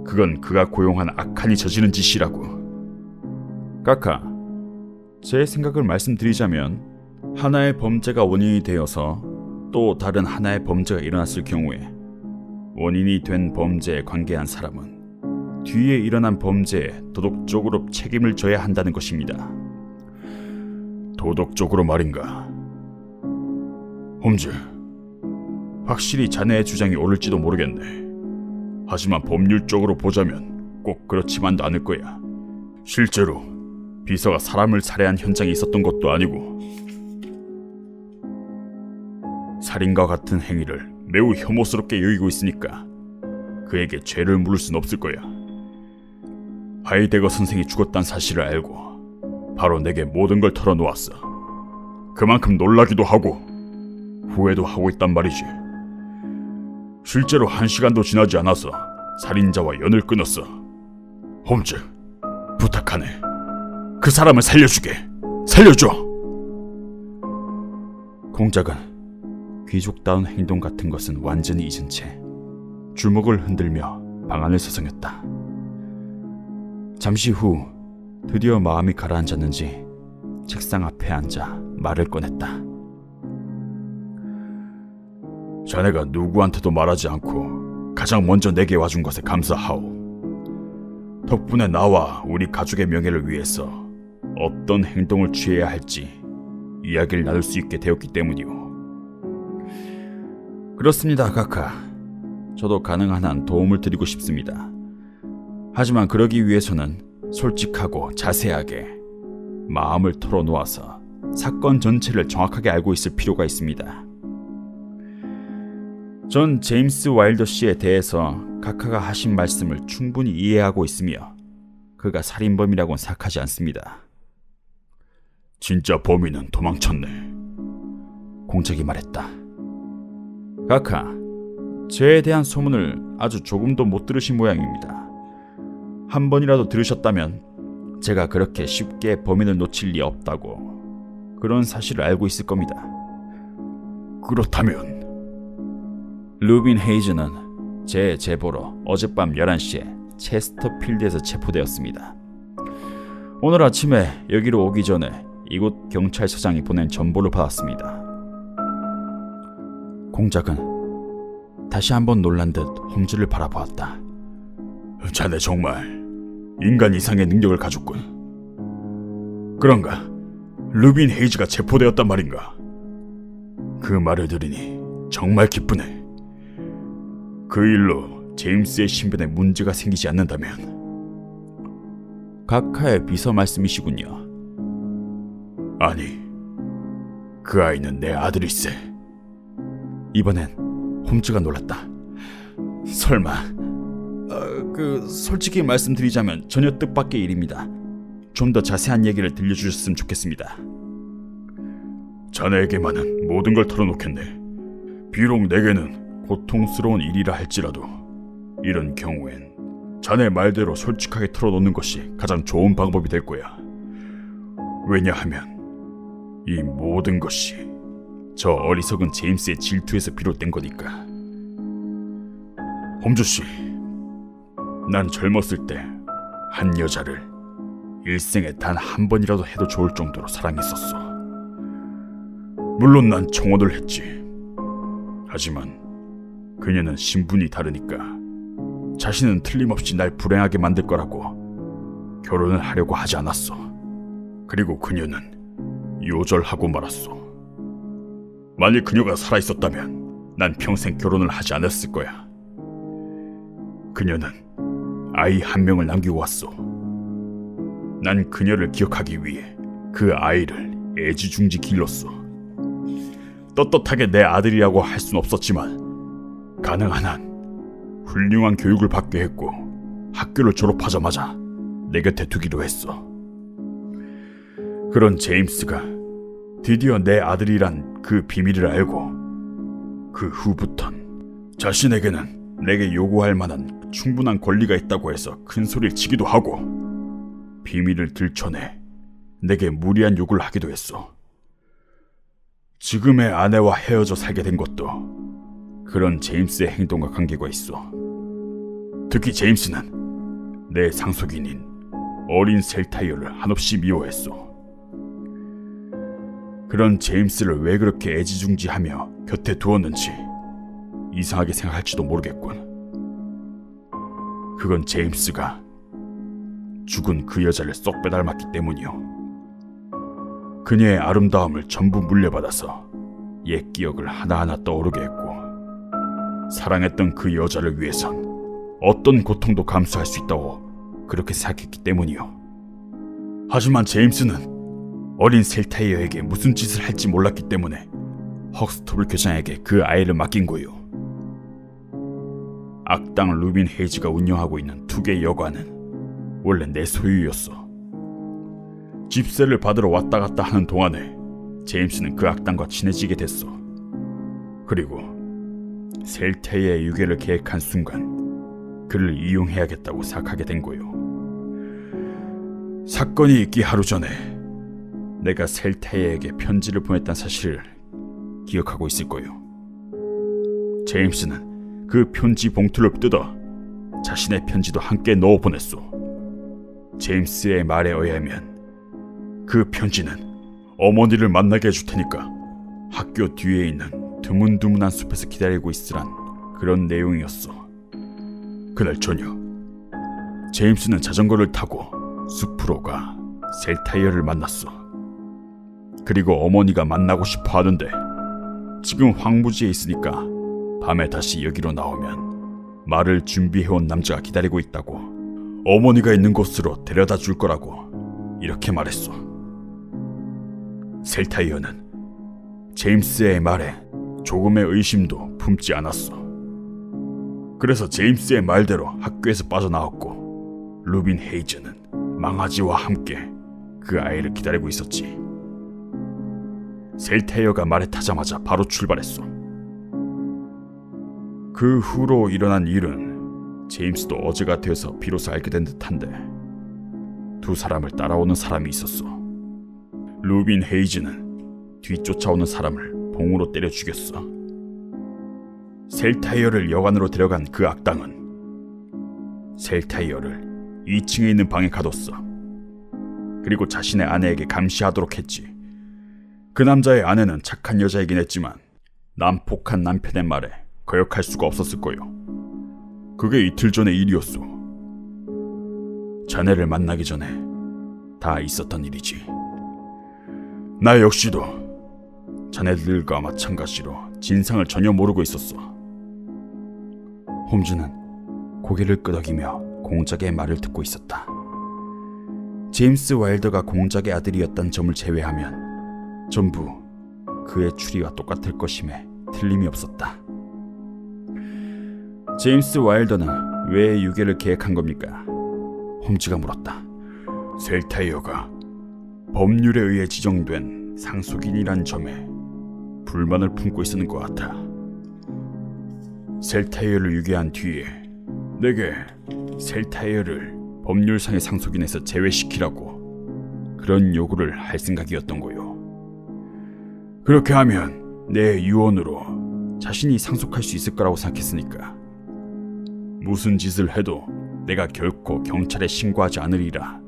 그건 그가 고용한 악한이 저지른 짓이라고. 카카, 제 생각을 말씀드리자면 하나의 범죄가 원인이 되어서 또 다른 하나의 범죄가 일어났을 경우에 원인이 된 범죄에 관계한 사람은 뒤에 일어난 범죄에 도덕적으로 책임을 져야 한다는 것입니다. 도덕적으로 말인가? 홈즈, 확실히 자네의 주장이 옳을지도 모르겠네. 하지만 법률적으로 보자면 꼭 그렇지만도 않을 거야. 실제로 비서가 사람을 살해한 현장이 있었던 것도 아니고 살인과 같은 행위를 매우 혐오스럽게 여기고 있으니까 그에게 죄를 물을 순 없을 거야. 하이데거 선생이 죽었다는 사실을 알고 바로 내게 모든 걸 털어놓았어. 그만큼 놀라기도 하고 후회도 하고 있단 말이지. 실제로 1시간도 지나지 않아서 살인자와 연을 끊었어. 홈즈, 부탁하네. 그 사람을 살려주게. 살려줘. 공작은 귀족다운 행동 같은 것은 완전히 잊은 채 주먹을 흔들며 방안을 서성였다. 잠시 후 드디어 마음이 가라앉았는지 책상 앞에 앉아 말을 꺼냈다. 자네가 누구한테도 말하지 않고 가장 먼저 내게 와준 것에 감사하오. 덕분에 나와 우리 가족의 명예를 위해서 어떤 행동을 취해야 할지 이야기를 나눌 수 있게 되었기 때문이오. 그렇습니다, 카카. 저도 가능한 한 도움을 드리고 싶습니다. 하지만 그러기 위해서는 솔직하고 자세하게 마음을 털어놓아서 사건 전체를 정확하게 알고 있을 필요가 있습니다. 전 제임스 와일더 씨에 대해서 카카가 하신 말씀을 충분히 이해하고 있으며 그가 살인범이라고는 생각하지 않습니다. 진짜 범인은 도망쳤네. 공작이 말했다. 카카, 저에 대한 소문을 아주 조금도 못 들으신 모양입니다. 한 번이라도 들으셨다면 제가 그렇게 쉽게 범인을 놓칠 리 없다고 그런 사실을 알고 있을 겁니다. 그렇다면 루빈 헤이즈는 제 제보로 어젯밤 11시에 체스터필드에서 체포되었습니다. 오늘 아침에 여기로 오기 전에 이곳 경찰서장이 보낸 전보를 받았습니다. 공작은 다시 한번 놀란 듯 홈즈를 바라보았다. 자네 정말 인간 이상의 능력을 가졌군. 그런가? 루빈 헤이즈가 체포되었단 말인가? 그 말을 들으니 정말 기쁘네. 그 일로 제임스의 신변에 문제가 생기지 않는다면. 카카의 비서 말씀이시군요. 아니, 그 아이는 내 아들일세. 이번엔 홈즈가 놀랐다. 설마... 솔직히 말씀드리자면 전혀 뜻밖의 일입니다. 좀 더 자세한 얘기를 들려주셨으면 좋겠습니다. 자네에게만은 모든 걸 털어놓겠네. 비록 내게는 고통스러운 일이라 할지라도 이런 경우엔 자네 말대로 솔직하게 털어놓는 것이 가장 좋은 방법이 될 거야. 왜냐하면 이 모든 것이 저 어리석은 제임스의 질투에서 비롯된 거니까. 홈즈씨, 난 젊었을 때 한 여자를 일생에 단 한 번이라도 해도 좋을 정도로 사랑했었어. 물론 난 청혼을 했지. 하지만 그녀는 신분이 다르니까 자신은 틀림없이 날 불행하게 만들 거라고 결혼을 하려고 하지 않았어. 그리고 그녀는 요절하고 말았어. 만일 그녀가 살아있었다면 난 평생 결혼을 하지 않았을 거야. 그녀는 아이 한 명을 남기고 왔어. 난 그녀를 기억하기 위해 그 아이를 애지중지 길렀어. 떳떳하게 내 아들이라고 할 순 없었지만 가능한 한 훌륭한 교육을 받게 했고 학교를 졸업하자마자 내 곁에 두기로 했어. 그런 제임스가 드디어 내 아들이란 그 비밀을 알고 그 후부턴 자신에게는 내게 요구할 만한 충분한 권리가 있다고 해서 큰 소리를 치기도 하고 비밀을 들춰내 내게 무리한 요구를 하기도 했어. 지금의 아내와 헤어져 살게 된 것도 그런 제임스의 행동과 관계가 있어. 특히 제임스는 내 상속인인 어린 셀타이어를 한없이 미워했어. 그런 제임스를 왜 그렇게 애지중지하며 곁에 두었는지 이상하게 생각할지도 모르겠군. 그건 제임스가 죽은 그 여자를 쏙 빼닮았기 때문이요. 그녀의 아름다움을 전부 물려받아서 옛 기억을 하나하나 떠오르게 했고 사랑했던 그 여자를 위해선 어떤 고통도 감수할 수 있다고 그렇게 생각했기 때문이요. 하지만 제임스는 어린 셀타이어에게 무슨 짓을 할지 몰랐기 때문에 헉스터블 교장에게 그 아이를 맡긴 거요. 악당 루빈 헤이즈가 운영하고 있는 투게 여관은 원래 내 소유였어. 집세를 받으러 왔다 갔다 하는 동안에 제임스는 그 악당과 친해지게 됐어. 그리고 셀타이어의 유괴를 계획한 순간 그를 이용해야겠다고 생각하게 된 거요. 사건이 있기 하루 전에 내가 셀타이어에게 편지를 보냈다는 사실을 기억하고 있을 거요. 제임스는 그 편지 봉투를 뜯어 자신의 편지도 함께 넣어 보냈소. 제임스의 말에 의하면 그 편지는 어머니를 만나게 해줄 테니까 학교 뒤에 있는 드문드문한 숲에서 기다리고 있으란 그런 내용이었어. 그날 저녁 제임스는 자전거를 타고 숲으로 가 셀타이어를 만났어. 그리고 어머니가 만나고 싶어 하는데 지금 황무지에 있으니까 밤에 다시 여기로 나오면 말을 준비해온 남자가 기다리고 있다고 어머니가 있는 곳으로 데려다 줄 거라고 이렇게 말했어. 셀타이어는 제임스의 말에 조금의 의심도 품지 않았어. 그래서 제임스의 말대로 학교에서 빠져나왔고 루빈 헤이즈는 망아지와 함께 그 아이를 기다리고 있었지. 셀타이어가 말에 타자마자 바로 출발했어. 그 후로 일어난 일은 제임스도 어제가 되어서 비로소 알게 된 듯한데 두 사람을 따라오는 사람이 있었어. 루빈 헤이즈는 뒤쫓아오는 사람을 봉으로 때려 죽였어. 셀타이어를 여관으로 데려간 그 악당은 셀타이어를 2층에 있는 방에 가뒀어. 그리고 자신의 아내에게 감시하도록 했지. 그 남자의 아내는 착한 여자이긴 했지만 난폭한 남편의 말에 거역할 수가 없었을 거요. 그게 이틀 전의 일이었어. 자네를 만나기 전에 다 있었던 일이지. 나 역시도 자네들과 마찬가지로 진상을 전혀 모르고 있었어. 홈즈는 고개를 끄덕이며 공작의 말을 듣고 있었다. 제임스 와일더가 공작의 아들이었다는 점을 제외하면 전부 그의 추리와 똑같을 것임에 틀림이 없었다. 제임스 와일더는 왜 유괴를 계획한 겁니까? 홈즈가 물었다. 셀타이어가 법률에 의해 지정된 상속인이란 점에 불만을 품고 있었는 것 같아. 셀타이어를 유괴한 뒤에 내게 셀타이어를 법률상의 상속인에서 제외시키라고 그런 요구를 할 생각이었던 거요. 그렇게 하면 내 유언으로 자신이 상속할 수 있을 거라고 생각했으니까 무슨 짓을 해도 내가 결코 경찰에 신고하지 않으리라.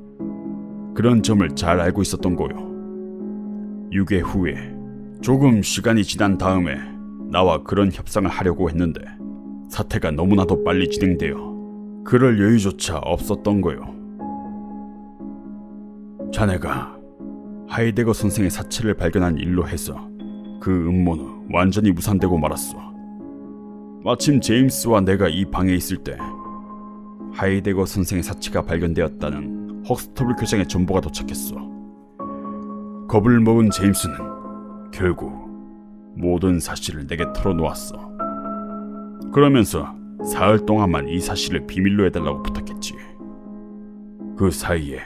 그런 점을 잘 알고 있었던 거요. 6회 후에 조금 시간이 지난 다음에 나와 그런 협상을 하려고 했는데 사태가 너무나도 빨리 진행되어 그럴 여유조차 없었던 거요. 자네가 하이데거 선생의 사체를 발견한 일로 해서 그 음모는 완전히 무산되고 말았어. 마침 제임스와 내가 이 방에 있을 때 하이데거 선생의 사체가 발견되었다는 헉스터블 교장의 전보가 도착했어. 겁을 먹은 제임스는 결국 모든 사실을 내게 털어놓았어. 그러면서 사흘 동안만 이 사실을 비밀로 해달라고 부탁했지. 그 사이에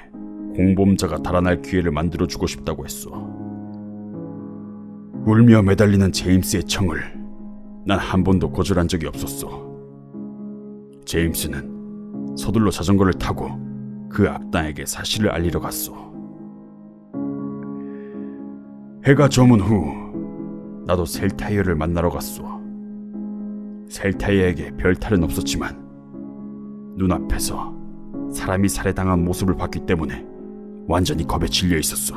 공범자가 달아날 기회를 만들어주고 싶다고 했어. 울며 매달리는 제임스의 청을 난 한 번도 거절한 적이 없었어. 제임스는 서둘러 자전거를 타고 그 악당에게 사실을 알리러 갔어. 해가 저문 후 나도 셀타이어를 만나러 갔어. 셀타이어에게 별 탈은 없었지만 눈앞에서 사람이 살해당한 모습을 봤기 때문에 완전히 겁에 질려 있었어.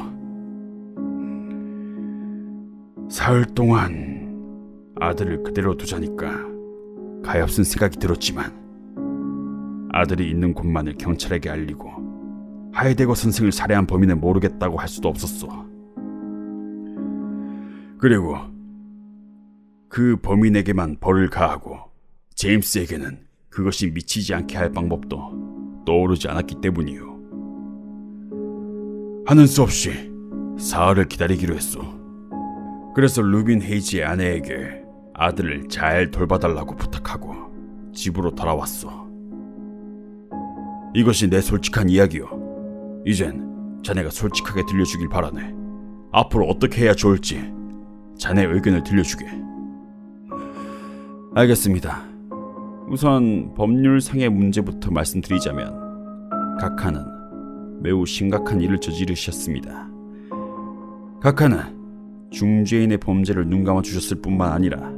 사흘 동안 아들을 그대로 두자니까 가엾은 생각이 들었지만 아들이 있는 곳만을 경찰에게 알리고 하이데거 선생을 살해한 범인을 모르겠다고 할 수도 없었어. 그리고 그 범인에게만 벌을 가하고 제임스에게는 그것이 미치지 않게 할 방법도 떠오르지 않았기 때문이요. 하는 수 없이 사흘을 기다리기로 했어. 그래서 루빈 헤이지의 아내에게 아들을 잘 돌봐달라고 부탁하고 집으로 돌아왔어. 이것이 내 솔직한 이야기요. 이젠 자네가 솔직하게 들려주길 바라네. 앞으로 어떻게 해야 좋을지 자네 의견을 들려주게. 알겠습니다. 우선 법률상의 문제부터 말씀드리자면 각하는 매우 심각한 일을 저지르셨습니다. 각하는 중죄인의 범죄를 눈감아 주셨을 뿐만 아니라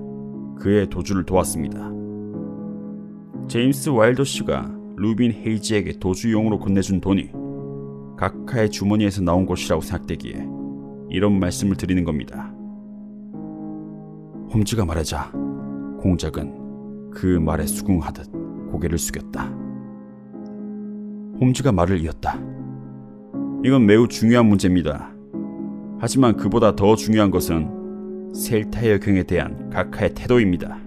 그의 도주를 도왔습니다. 제임스 와일더 씨가 루빈 헤이지에게 도주용으로 건네준 돈이 각하의 주머니에서 나온 것이라고 생각되기에 이런 말씀을 드리는 겁니다. 홈즈가 말하자 공작은 그 말에 수긍하듯 고개를 숙였다. 홈즈가 말을 이었다. 이건 매우 중요한 문제입니다. 하지만 그보다 더 중요한 것은 셀타이어 경에 대한 각하의 태도입니다.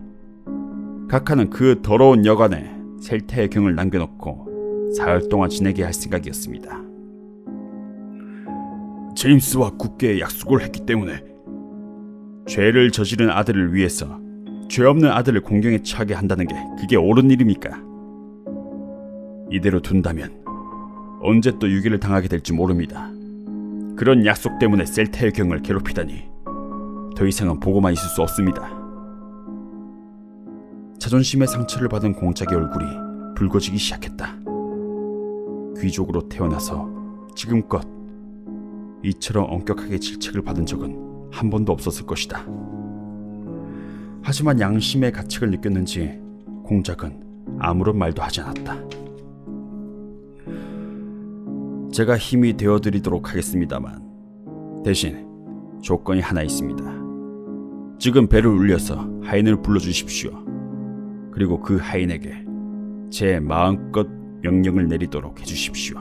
각하는 그 더러운 여관에 셀타이어 경을 남겨놓고 사흘 동안 지내게 할 생각이었습니다. 제임스와 굳게 약속을 했기 때문에 죄를 저지른 아들을 위해서 죄 없는 아들을 공경에 처하게 한다는 게 그게 옳은 일입니까? 이대로 둔다면 언제 또 유기를 당하게 될지 모릅니다. 그런 약속 때문에 셀타이어 경을 괴롭히다니 더 이상은 보고만 있을 수 없습니다. 자존심의 상처를 받은 공작의 얼굴이 붉어지기 시작했다. 귀족으로 태어나서 지금껏 이처럼 엄격하게 질책을 받은 적은 한 번도 없었을 것이다. 하지만 양심의 가책을 느꼈는지 공작은 아무런 말도 하지 않았다. 제가 힘이 되어드리도록 하겠습니다만 대신 조건이 하나 있습니다. 지금 배를 울려서 하인을 불러주십시오. 그리고 그 하인에게 제 마음껏 명령을 내리도록 해주십시오.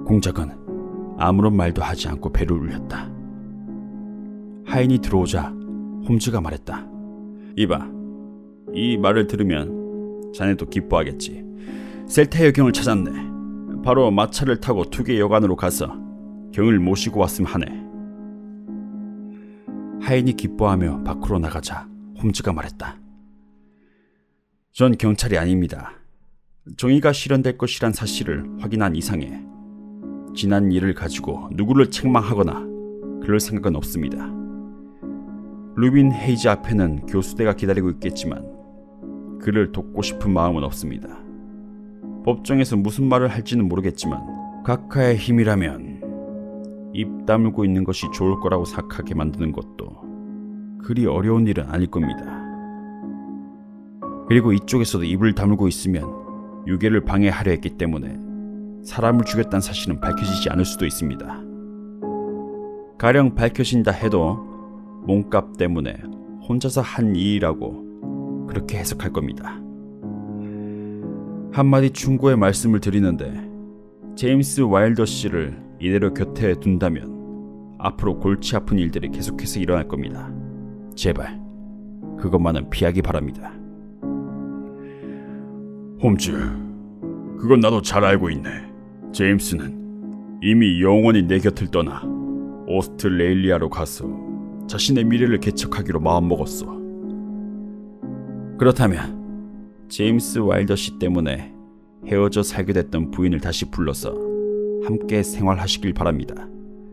공작은 아무런 말도 하지 않고 배를 울렸다. 하인이 들어오자 홈즈가 말했다. 이봐, 이 말을 들으면 자네도 기뻐하겠지. 셀타이어 경을 찾았네. 바로 마차를 타고 투게 여관으로 가서 경을 모시고 왔음 하네. 하인이 기뻐하며 밖으로 나가자 홈즈가 말했다. 전 경찰이 아닙니다. 정의가 실현될 것이란 사실을 확인한 이상에 지난 일을 가지고 누구를 책망하거나 그럴 생각은 없습니다. 루빈 헤이지 앞에는 교수대가 기다리고 있겠지만 그를 돕고 싶은 마음은 없습니다. 법정에서 무슨 말을 할지는 모르겠지만 각하의 힘이라면 입 다물고 있는 것이 좋을 거라고 생각하게 만드는 것도 그리 어려운 일은 아닐 겁니다. 그리고 이쪽에서도 입을 다물고 있으면 유괴를 방해하려 했기 때문에 사람을 죽였다는 사실은 밝혀지지 않을 수도 있습니다. 가령 밝혀진다 해도 몸값 때문에 혼자서 한 일이라고 그렇게 해석할 겁니다. 한마디 충고의 말씀을 드리는데 제임스 와일더 씨를 이대로 곁에 둔다면 앞으로 골치 아픈 일들이 계속해서 일어날 겁니다. 제발 그것만은 피하기 바랍니다. 홈즈, 그건 나도 잘 알고 있네. 제임스는 이미 영원히 내 곁을 떠나 오스트레일리아로 가서 자신의 미래를 개척하기로 마음먹었어. 그렇다면 제임스 와일더 씨 때문에 헤어져 살게 됐던 부인을 다시 불러서 함께 생활하시길 바랍니다.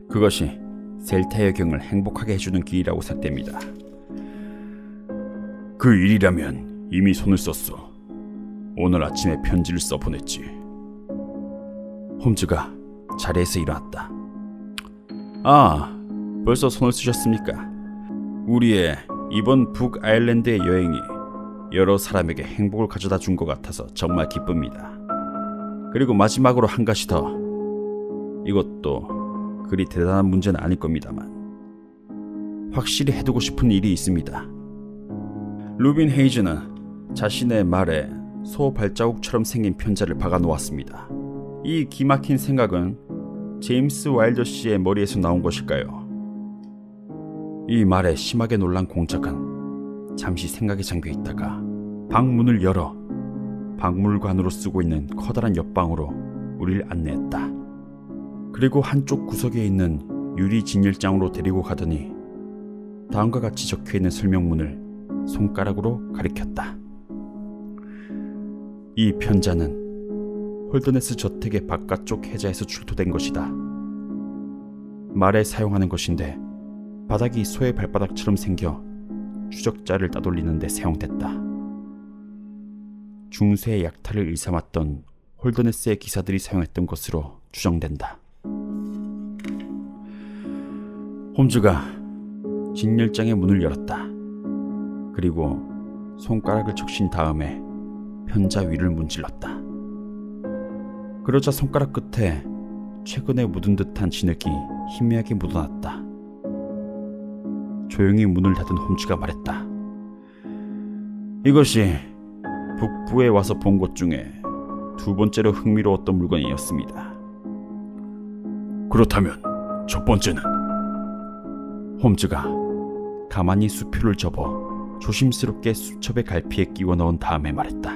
그것이 셀타의 경을 행복하게 해주는 길이라고 생각됩니다. 그 일이라면 이미 손을 썼어. 오늘 아침에 편지를 써보냈지. 홈즈가 자리에서 일어났다. 아, 벌써 손을 쓰셨습니까? 우리의 이번 북아일랜드의 여행이 여러 사람에게 행복을 가져다 준 것 같아서 정말 기쁩니다. 그리고 마지막으로 한 가지 더. 이것도 그리 대단한 문제는 아닐 겁니다만 확실히 해두고 싶은 일이 있습니다. 루빈 헤이즈는 자신의 말에 소 발자국처럼 생긴 편자를 박아 놓았습니다. 이 기막힌 생각은 제임스 와일더 씨의 머리에서 나온 것일까요? 이 말에 심하게 놀란 공작은 잠시 생각에 잠겨 있다가 방문을 열어 박물관으로 쓰고 있는 커다란 옆방으로 우리를 안내했다. 그리고 한쪽 구석에 있는 유리 진열장으로 데리고 가더니 다음과 같이 적혀있는 설명문을 손가락으로 가리켰다. 이 편자는 홀더네스 저택의 바깥쪽 해자에서 출토된 것이다. 말에 사용하는 것인데 바닥이 소의 발바닥처럼 생겨 추적자를 따돌리는 데 사용됐다. 중세의 약탈을 일삼았던 홀더네스의 기사들이 사용했던 것으로 추정된다. 홈즈가 진열장의 문을 열었다. 그리고 손가락을 적신 다음에 편자 위를 문질렀다. 그러자 손가락 끝에 최근에 묻은 듯한 진흙이 희미하게 묻어났다. 조용히 문을 닫은 홈즈가 말했다. 이것이 북부에 와서 본 것 중에 두 번째로 흥미로웠던 물건이었습니다. 그렇다면 첫 번째는? 홈즈가 가만히 수표를 접어 조심스럽게 수첩의 갈피에 끼워 넣은 다음에 말했다.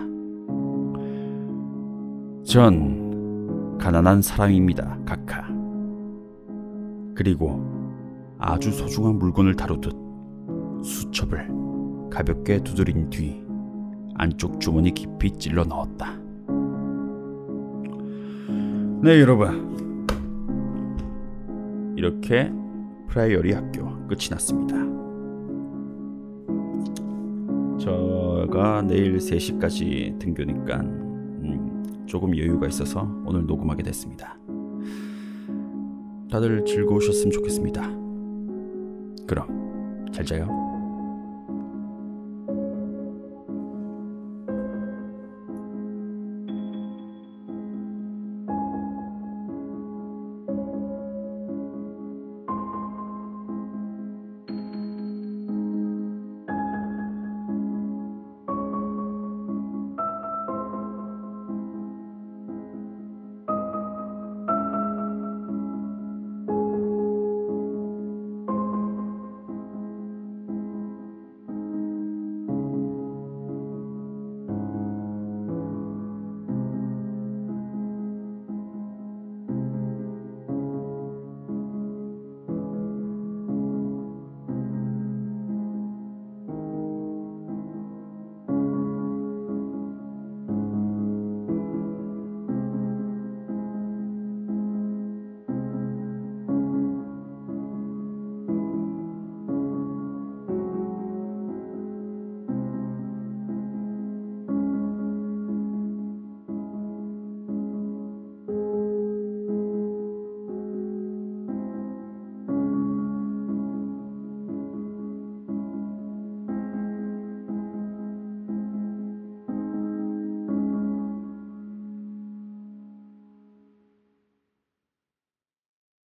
전 가난한 사람입니다, 각하. 그리고 아주 소중한 물건을 다루듯 수첩을 가볍게 두드린 뒤 안쪽 주머니 깊이 찔러 넣었다. 네, 여러분. 이렇게 프라이어리 학교 끝이 났습니다. 제가 내일 3시까지 등교니까 조금 여유가 있어서 오늘 녹음하게 됐습니다. 다들 즐거우셨으면 좋겠습니다. 그럼 잘 자요.